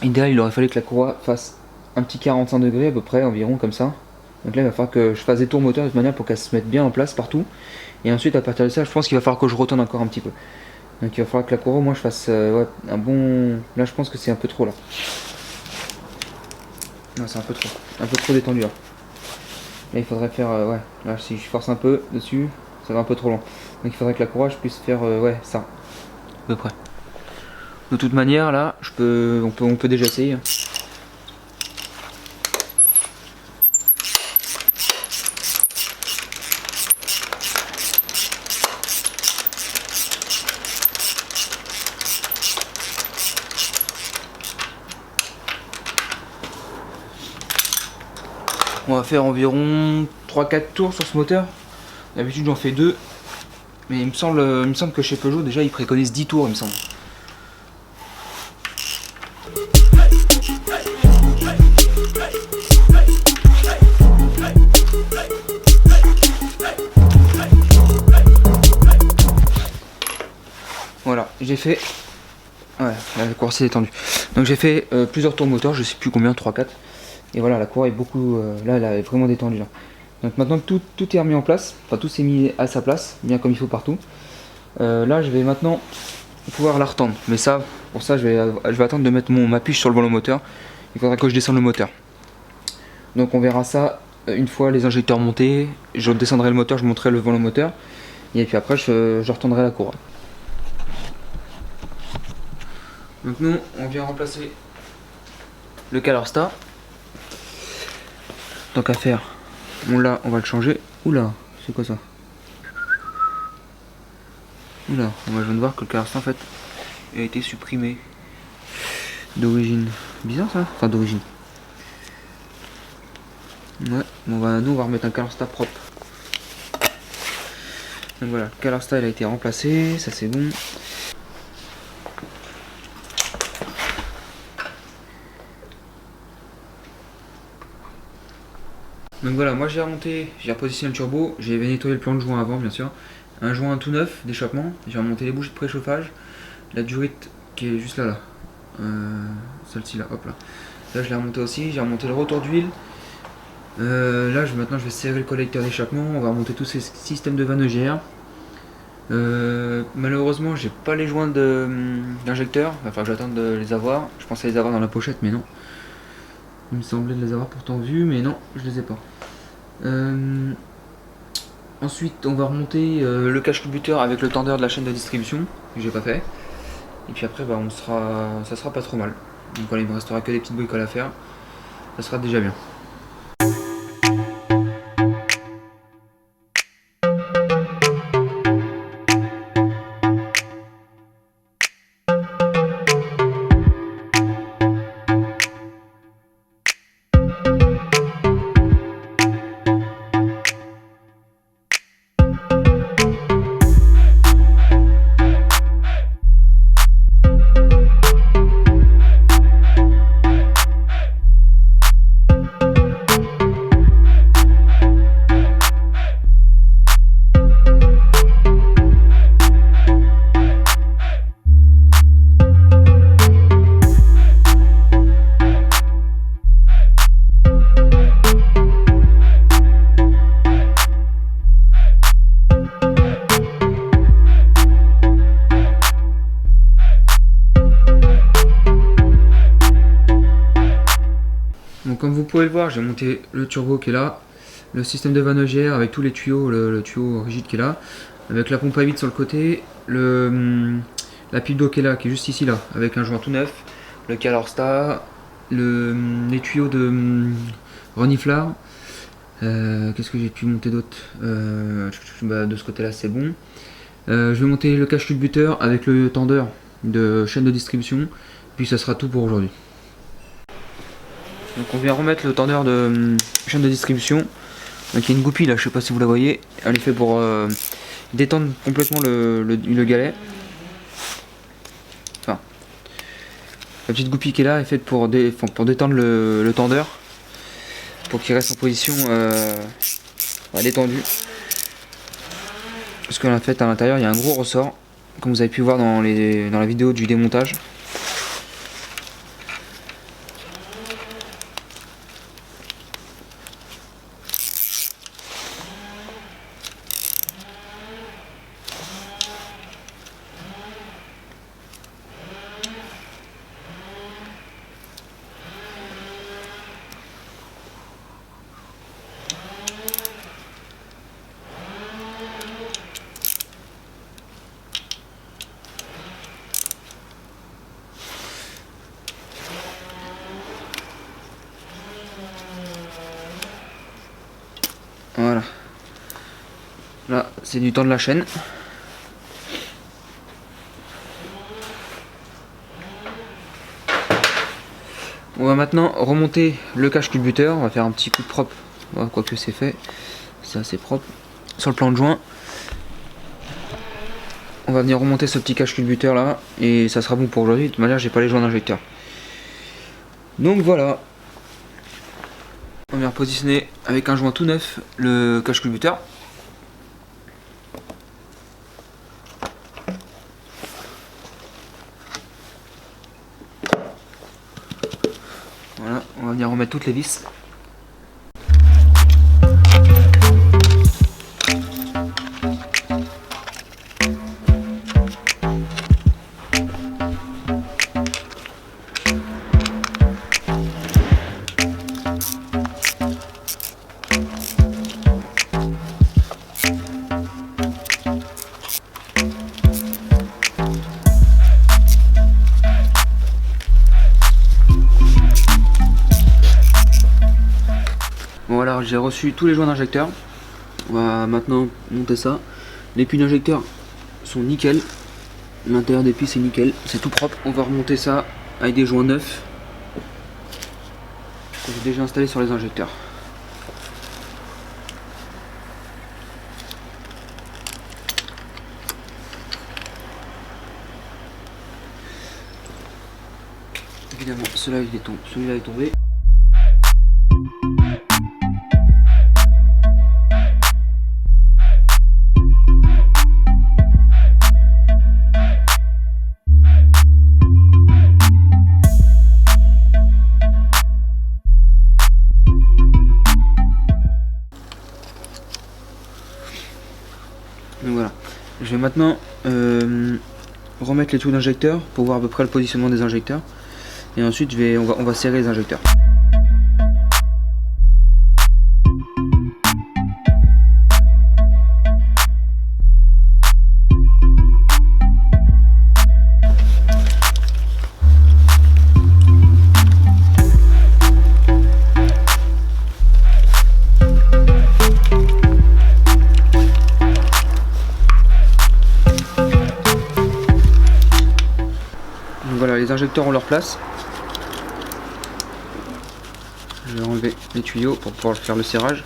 idéal, il aurait fallu que la courroie fasse un petit 45 degrés à peu près, environ comme ça. Donc là, il va falloir que je fasse des tours moteurs de toute manière pour qu'elle se mette bien en place partout. Et ensuite, à partir de ça, je pense qu'il va falloir que je retourne encore un petit peu. Donc il va falloir que la courroie, moi, je fasse ouais, un bon... Là, je pense que c'est un peu trop, là. Non, c'est un peu trop détendu, là. Là, il faudrait faire... ouais, là, si je force un peu dessus, ça va un peu trop loin. Donc il faudrait que la courroie, je puisse faire... ouais, ça. À peu près. De toute manière, là, on peut déjà essayer. On va faire environ 3-4 tours sur ce moteur. D'habitude j'en fais 2. Mais il me semble que chez Peugeot déjà ils préconisent 10 tours, il me semble. Voilà, j'ai fait... Ouais, la course est détendue. Donc j'ai fait plusieurs tours moteur, je sais plus combien, 3-4. Et voilà, la courroie est beaucoup... là, elle est vraiment détendue. Là. Donc maintenant que tout est remis en place, enfin tout s'est mis à sa place, bien comme il faut partout. Là, je vais maintenant pouvoir la retendre. Mais ça, pour ça, je vais attendre de mettre ma piche sur le volant moteur. Il faudra que je descende le moteur. Donc on verra ça une fois les injecteurs montés. Je descendrai le moteur, je monterai le volant moteur. Et puis après, je retendrai la courroie. Donc nous, on vient remplacer le Calorstar. Tant qu'à faire, on l'a, on va le changer. Oula, c'est quoi ça? Oula, je viens de voir que le Calorstar en fait a été supprimé d'origine. Bizarre ça? Enfin d'origine. Ouais, bon bah nous on va remettre un Calorstar propre. Donc voilà, le Calorstar il a été remplacé, ça c'est bon. Donc voilà, moi j'ai remonté, j'ai repositionné le turbo, j'ai nettoyé le plan de joint avant bien sûr. Un joint tout neuf d'échappement, j'ai remonté les bougies de préchauffage, la durite qui est juste là, celle-ci là, hop là. Là je l'ai remonté aussi, j'ai remonté le rotor d'huile. Là maintenant je vais serrer le collecteur d'échappement, on va remonter tous ces systèmes de vannes EGR. Malheureusement j'ai pas les joints d'injecteur, enfin j'attends de les avoir, je pensais les avoir dans la pochette mais non. Il me semblait de les avoir pourtant vus mais non, je les ai pas. Ensuite on va remonter le cache-culbuteur avec le tendeur de la chaîne de distribution que j'ai pas fait. Et puis après bah, ça sera pas trop mal. Donc voilà, il me restera que des petites bricoles à faire. Ça sera déjà bien. Donc comme vous pouvez le voir, j'ai monté le turbo qui est là, le système de vanne EGR avec tous les tuyaux, le tuyau rigide qui est là, avec la pompe à vide sur le côté, la pipe d'eau qui est là, qui est juste ici là, avec un joint tout neuf, le Calorstar, les tuyaux de reniflard. Qu'est-ce que j'ai pu monter d'autre? Bah, de ce côté là c'est bon. Je vais monter le cache-culbuteur avec le tendeur de chaîne de distribution, puis ça sera tout pour aujourd'hui. Donc on vient remettre le tendeur de chaîne de distribution. Donc il y a une goupille là, je sais pas si vous la voyez. Elle est faite pour détendre complètement le galet. Enfin, la petite goupille qui est là est faite pour détendre le tendeur. Pour qu'il reste en position détendue. Parce qu'en fait à l'intérieur il y a un gros ressort. Comme vous avez pu voir dans la vidéo du démontage. Voilà. Là, c'est du temps de la chaîne. On va maintenant remonter le cache-culbuteur. On va faire un petit coup de propre. Voilà, quoique c'est fait. C'est assez propre. Sur le plan de joint. On va venir remonter ce petit cache-culbuteur là. Et ça sera bon pour aujourd'hui. De toute manière, j'ai pas les joints d'injecteur. Donc voilà. On vient repositionner avec un joint tout neuf le cache-culbuteur. Voilà, on va venir remettre toutes les vis. Bon alors j'ai reçu tous les joints d'injecteur. On va maintenant monter ça. Les puits d'injecteur sont nickel. L'intérieur des puits c'est nickel, c'est tout propre. On va remonter ça avec des joints neufs que j'ai déjà installés sur les injecteurs. Évidemment, celui-là est tombé. Donc voilà, je vais maintenant remettre les trous d'injecteurs pour voir à peu près le positionnement des injecteurs. Et ensuite on va serrer les injecteurs. Donc voilà, les injecteurs ont leur place. Je vais enlever les tuyaux pour pouvoir faire le serrage.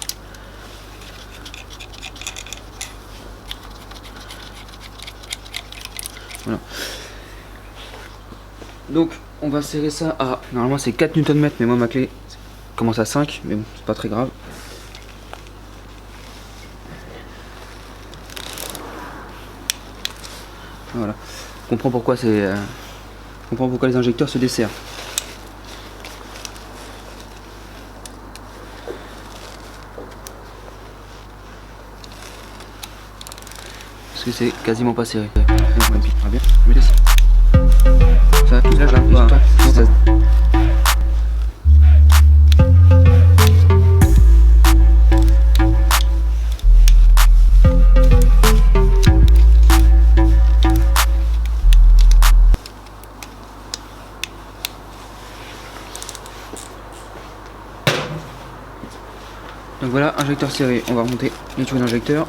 Voilà. Donc on va serrer ça à... Normalement c'est 4 Nm, mais moi ma clé commence à 5, mais bon, c'est pas très grave. Voilà. On comprend pourquoi les injecteurs se desserrent. Parce que c'est quasiment pas serré. Bien. Je me laisse. Ça, là, je Donc voilà, injecteur serré. On va remonter les tuyaux d'injecteur.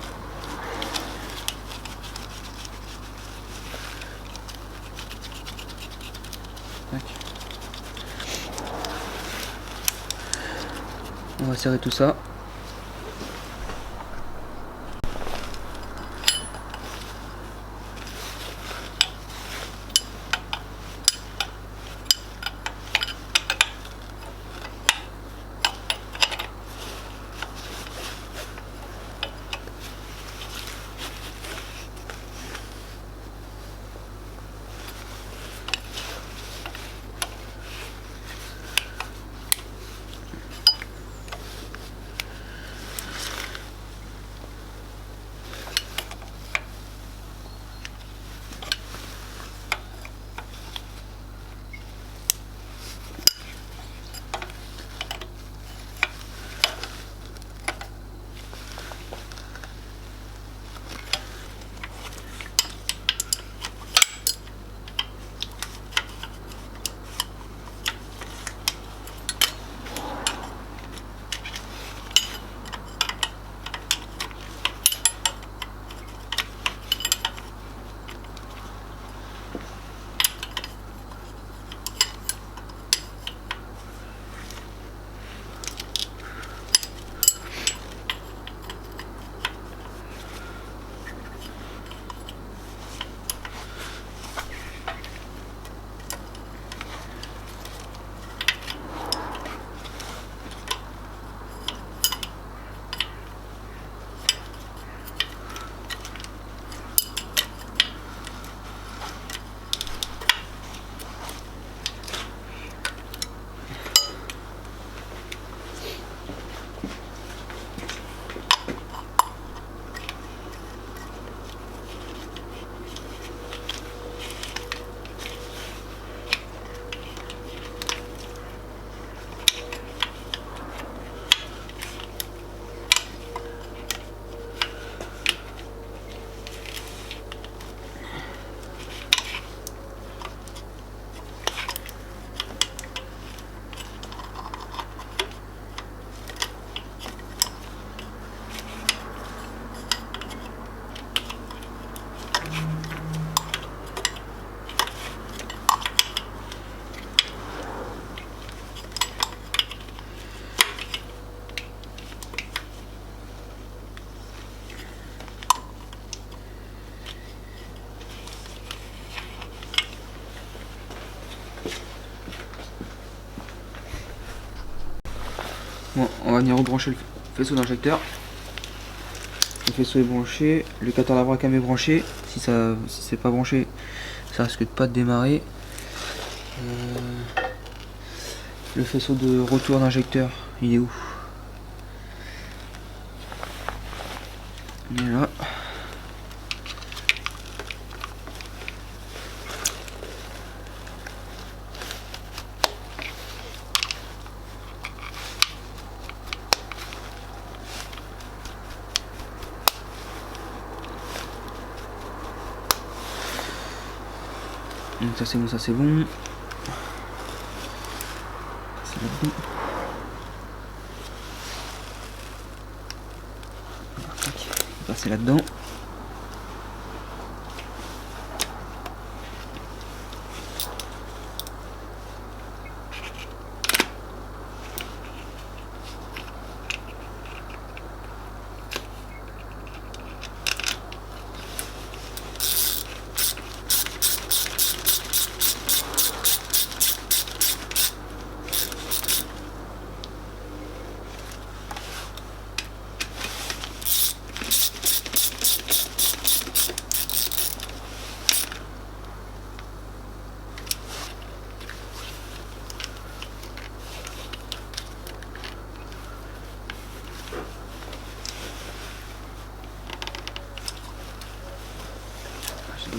On va serrer tout ça. Bon, on va venir rebrancher le faisceau d'injecteur. Le faisceau est branché, le capteur d'Abracam est branché. Si c'est pas branché, ça risque de pas de démarrer. Le faisceau de retour d'injecteur, il est où? Il est là. Donc ça c'est bon, ça c'est bon. C'est là-dedans. Passer là-dedans.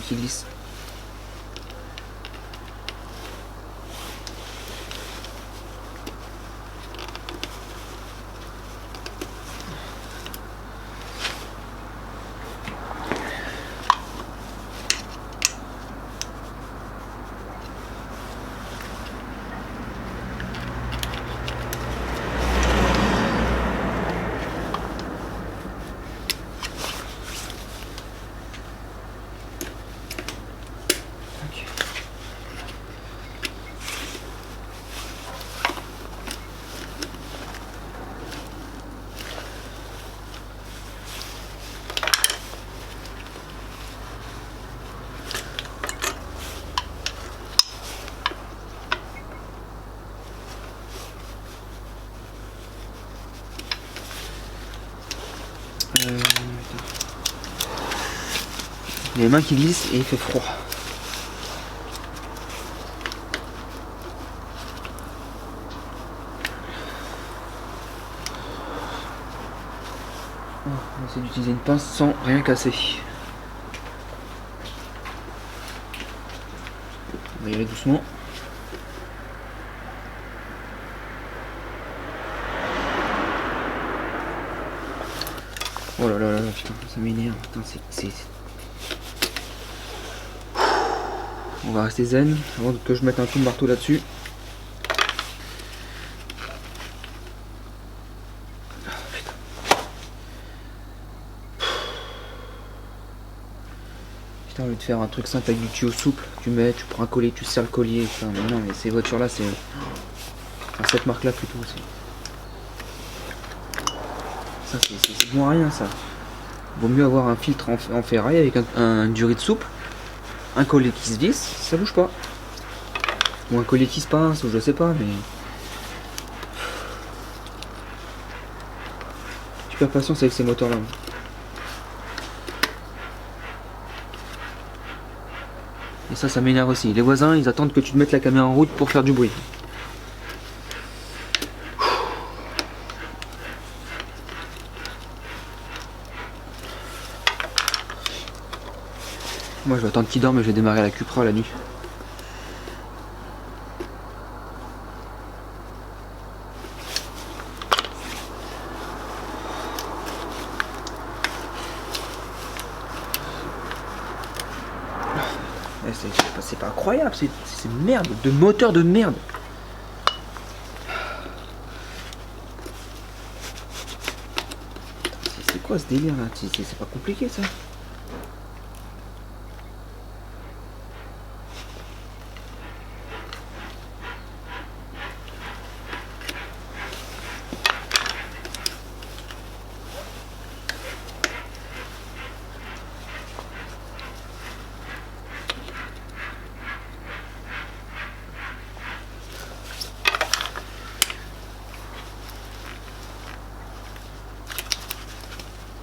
Qui glisse. Les mains qui glissent et il fait froid. On va essayer d'utiliser une pince sans rien casser. On va y aller doucement. Oh là là là, putain, ça m'énerve. On va rester zen avant que je mette un coup de marteau là-dessus. Putain, au lieu de faire un truc simple avec du tuyau souple, tu prends un collier, tu serres le collier. Putain, mais non, mais ces voitures-là, c'est. Enfin, cette marque-là plutôt. Ça, c'est bon à rien, ça. Vaut mieux avoir un filtre en ferraille avec un durite souple. Un collier qui se visse, ça bouge pas. Ou un collier qui se pince, ou je sais pas, mais. Tu perds patience avec ces moteurs là. Et ça m'énerve aussi. Les voisins, ils attendent que tu te mettes la caméra en route pour faire du bruit. Moi je vais attendre qu'il dorme et je vais démarrer la Cupra la nuit. C'est pas incroyable, c'est merde, de moteur de merde. C'est quoi ce délire là? C'est pas compliqué ça.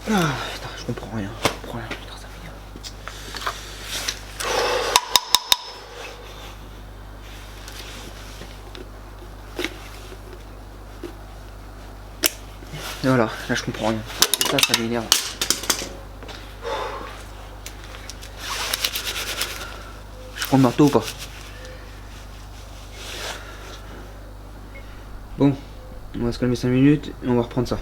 Ah, putain, je comprends rien. Je comprends rien. Putain, ça m'énerve. Et voilà, là je comprends rien. Et ça m'énerve. Je prends le marteau ou pas? Bon, on va se calmer 5 minutes et on va reprendre ça.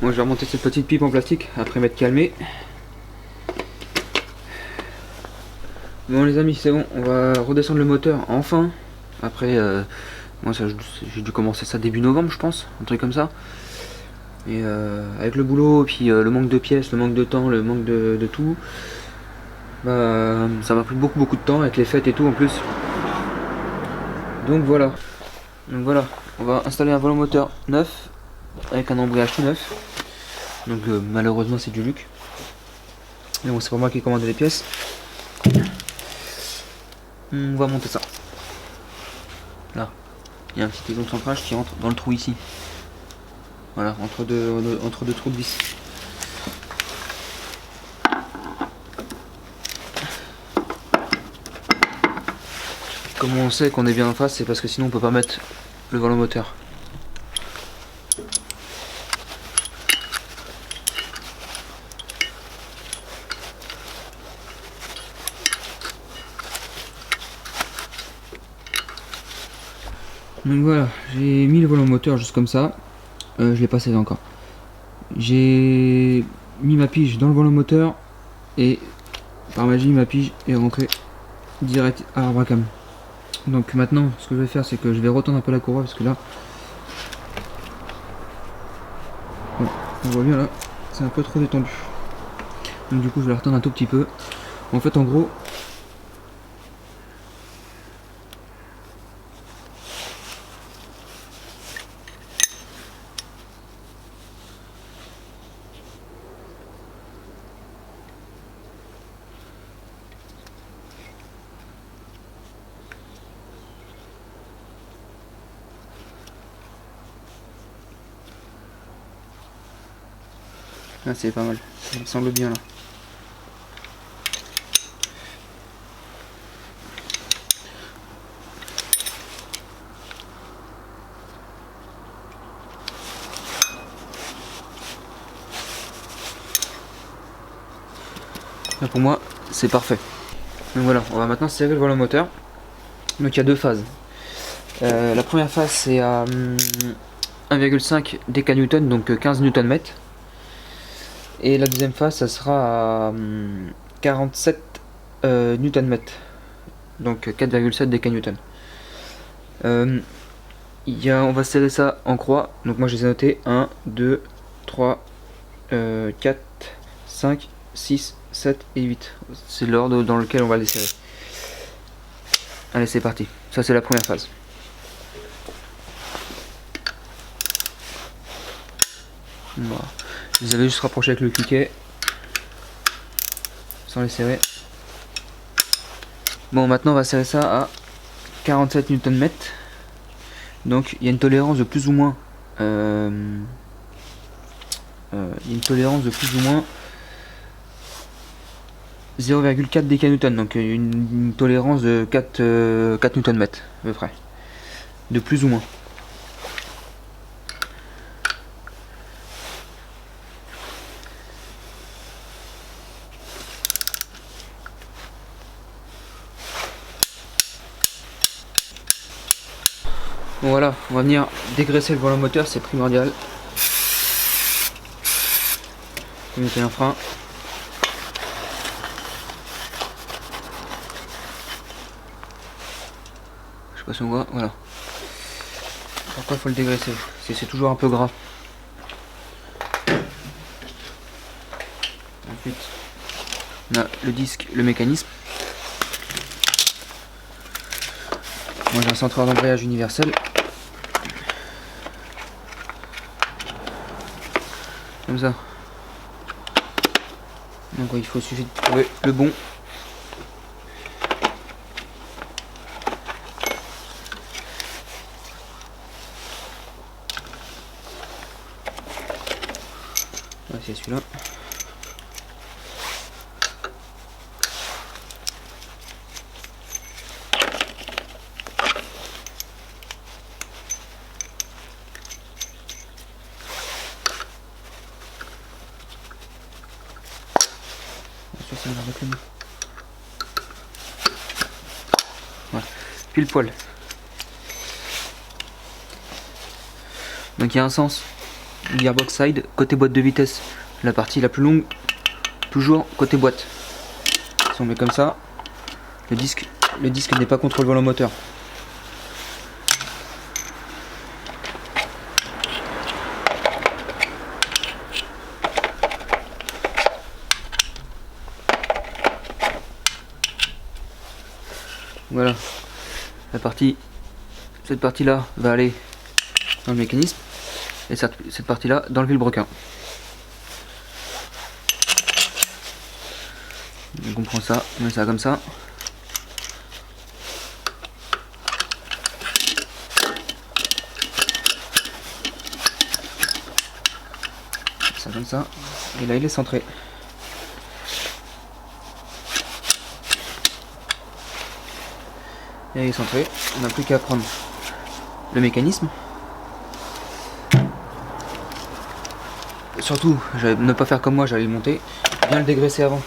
Moi je vais remonter cette petite pipe en plastique après m'être calmé. Bon les amis, c'est bon, on va redescendre le moteur enfin. Après, moi j'ai dû commencer ça début novembre je pense, un truc comme ça. Et avec le boulot, puis le manque de pièces, le manque de temps, le manque de tout, bah, ça m'a pris beaucoup de temps avec les fêtes et tout en plus. Donc voilà, on va installer un volant moteur neuf avec un embrayage tout neuf. Donc malheureusement c'est du Luc. Mais bon, c'est pas moi qui ai commandé les pièces. On va monter ça. Là, il y a un petit aiguillon de centrage qui rentre dans le trou ici. Voilà, entre deux trous de vis. Comme on sait qu'on est bien en face, c'est parce que sinon on peut pas mettre le volant moteur. Donc voilà, j'ai mis le volant moteur juste comme ça. Je l'ai pas serré encore. J'ai mis ma pige dans le volant moteur et par magie ma pige est rentrée direct à l'arbre à cam. Donc maintenant ce que je vais faire c'est que je vais retendre un peu la courroie parce que là, bon, on voit bien là, c'est un peu trop détendu. Donc du coup je vais la retendre un tout petit peu. En fait en gros, là c'est pas mal, ça me semble bien là. Là pour moi c'est parfait. Donc voilà, on va maintenant serrer le volant moteur. Donc il y a deux phases. La première phase c'est à 1,5 décanewton, donc 15 Nm. Et la deuxième phase ça sera à 47 Nm, donc 4,7 décanewton. On va serrer ça en croix, donc moi je les ai notés 1, 2, 3, 4, 5, 6, 7 et 8. C'est l'ordre dans lequel on va les serrer. Allez c'est parti, ça c'est la première phase. Voilà. Je les avais juste rapprochés avec le cliquet sans les serrer. Bon maintenant on va serrer ça à 47 Nm. Donc il y a une tolérance de plus ou moins 0,4 décanewton, donc une tolérance de 4 Nm à peu près, de plus ou moins. Bon voilà, on va venir dégraisser le volant moteur, c'est primordial. On va mettre un frein. Je sais pas si on voit, voilà. Pourquoi il faut le dégraisser? C'est toujours un peu gras. Ensuite, on a le disque, le mécanisme. Moi j'ai un centreur d'embrayage universel. Comme ça. Donc il suffit de trouver le bon. Ouais, c'est celui-là. Ça va avec le mot. Voilà, pile poil. Donc il y a un sens, gearbox side, côté boîte de vitesse, la partie la plus longue, toujours côté boîte. Si on met comme ça, le disque n'est pas contre le volant moteur. Voilà, cette partie là va aller dans le mécanisme et cette partie là dans le vilebrequin. Donc on prend ça, on met ça comme ça. Ça comme ça, et là il est centré. Et il est centré, on n'a plus qu'à prendre le mécanisme. Surtout, ne pas faire comme moi, j'allais le monter, bien le dégraisser avant.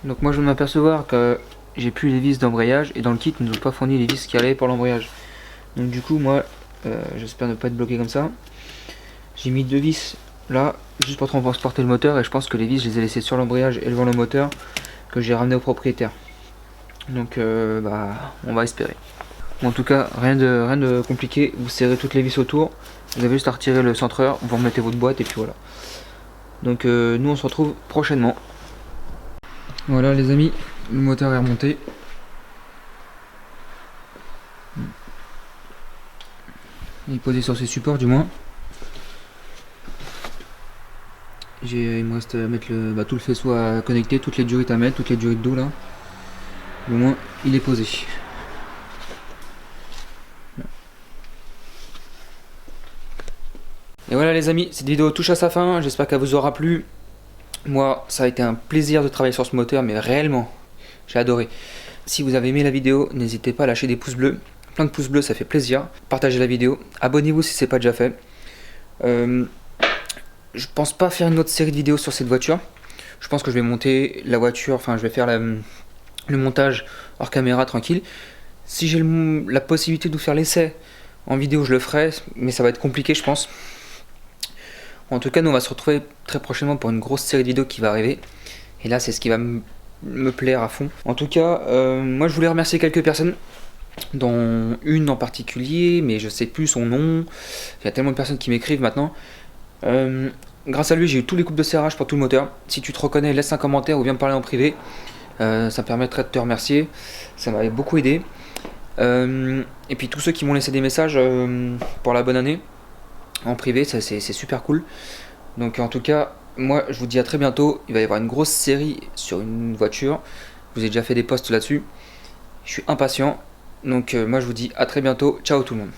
Donc moi je viens de m'apercevoir que j'ai plus les vis d'embrayage et dans le kit ils ne nous ont pas fourni les vis qui allaient pour l'embrayage. Donc du coup moi j'espère ne pas être bloqué comme ça. J'ai mis 2 vis là juste pour transporter le moteur et je pense que les vis je les ai laissées sur l'embrayage et devant le moteur que j'ai ramené au propriétaire. Donc on va espérer. Bon, en tout cas rien de compliqué, vous serrez toutes les vis autour, vous avez juste à retirer le centreur, vous remettez votre boîte et puis voilà. Donc nous on se retrouve prochainement. Voilà les amis, le moteur est remonté. Il est posé sur ses supports du moins. Il me reste à mettre tout le faisceau à connecter, toutes les durites à mettre, toutes les durites d'eau là. Au moins il est posé. Et voilà les amis, cette vidéo touche à sa fin, j'espère qu'elle vous aura plu. Moi, ça a été un plaisir de travailler sur ce moteur, mais réellement, j'ai adoré. Si vous avez aimé la vidéo, n'hésitez pas à lâcher des pouces bleus. Plein de pouces bleus, ça fait plaisir. Partagez la vidéo. Abonnez-vous si ce n'est pas déjà fait. Je pense pas faire une autre série de vidéos sur cette voiture. Je pense que je vais monter la voiture, enfin je vais faire le montage hors caméra tranquille. Si j'ai la possibilité de vous faire l'essai en vidéo, je le ferai, mais ça va être compliqué je pense. En tout cas, nous on va se retrouver très prochainement pour une grosse série de vidéos qui va arriver. Et là, c'est ce qui va me plaire à fond. En tout cas, moi je voulais remercier quelques personnes, dont une en particulier, mais je sais plus son nom. Il y a tellement de personnes qui m'écrivent maintenant. Grâce à lui, j'ai eu tous les coupes de serrage pour tout le moteur. Si tu te reconnais, laisse un commentaire ou viens me parler en privé. Ça me permettrait de te remercier. Ça m'avait beaucoup aidé. Et puis tous ceux qui m'ont laissé des messages pour la bonne année en privé, ça c'est super cool. Donc en tout cas, moi je vous dis à très bientôt. Il va y avoir une grosse série sur une voiture. Je vous ai déjà fait des posts là-dessus. Je suis impatient. Donc moi je vous dis à très bientôt. Ciao tout le monde.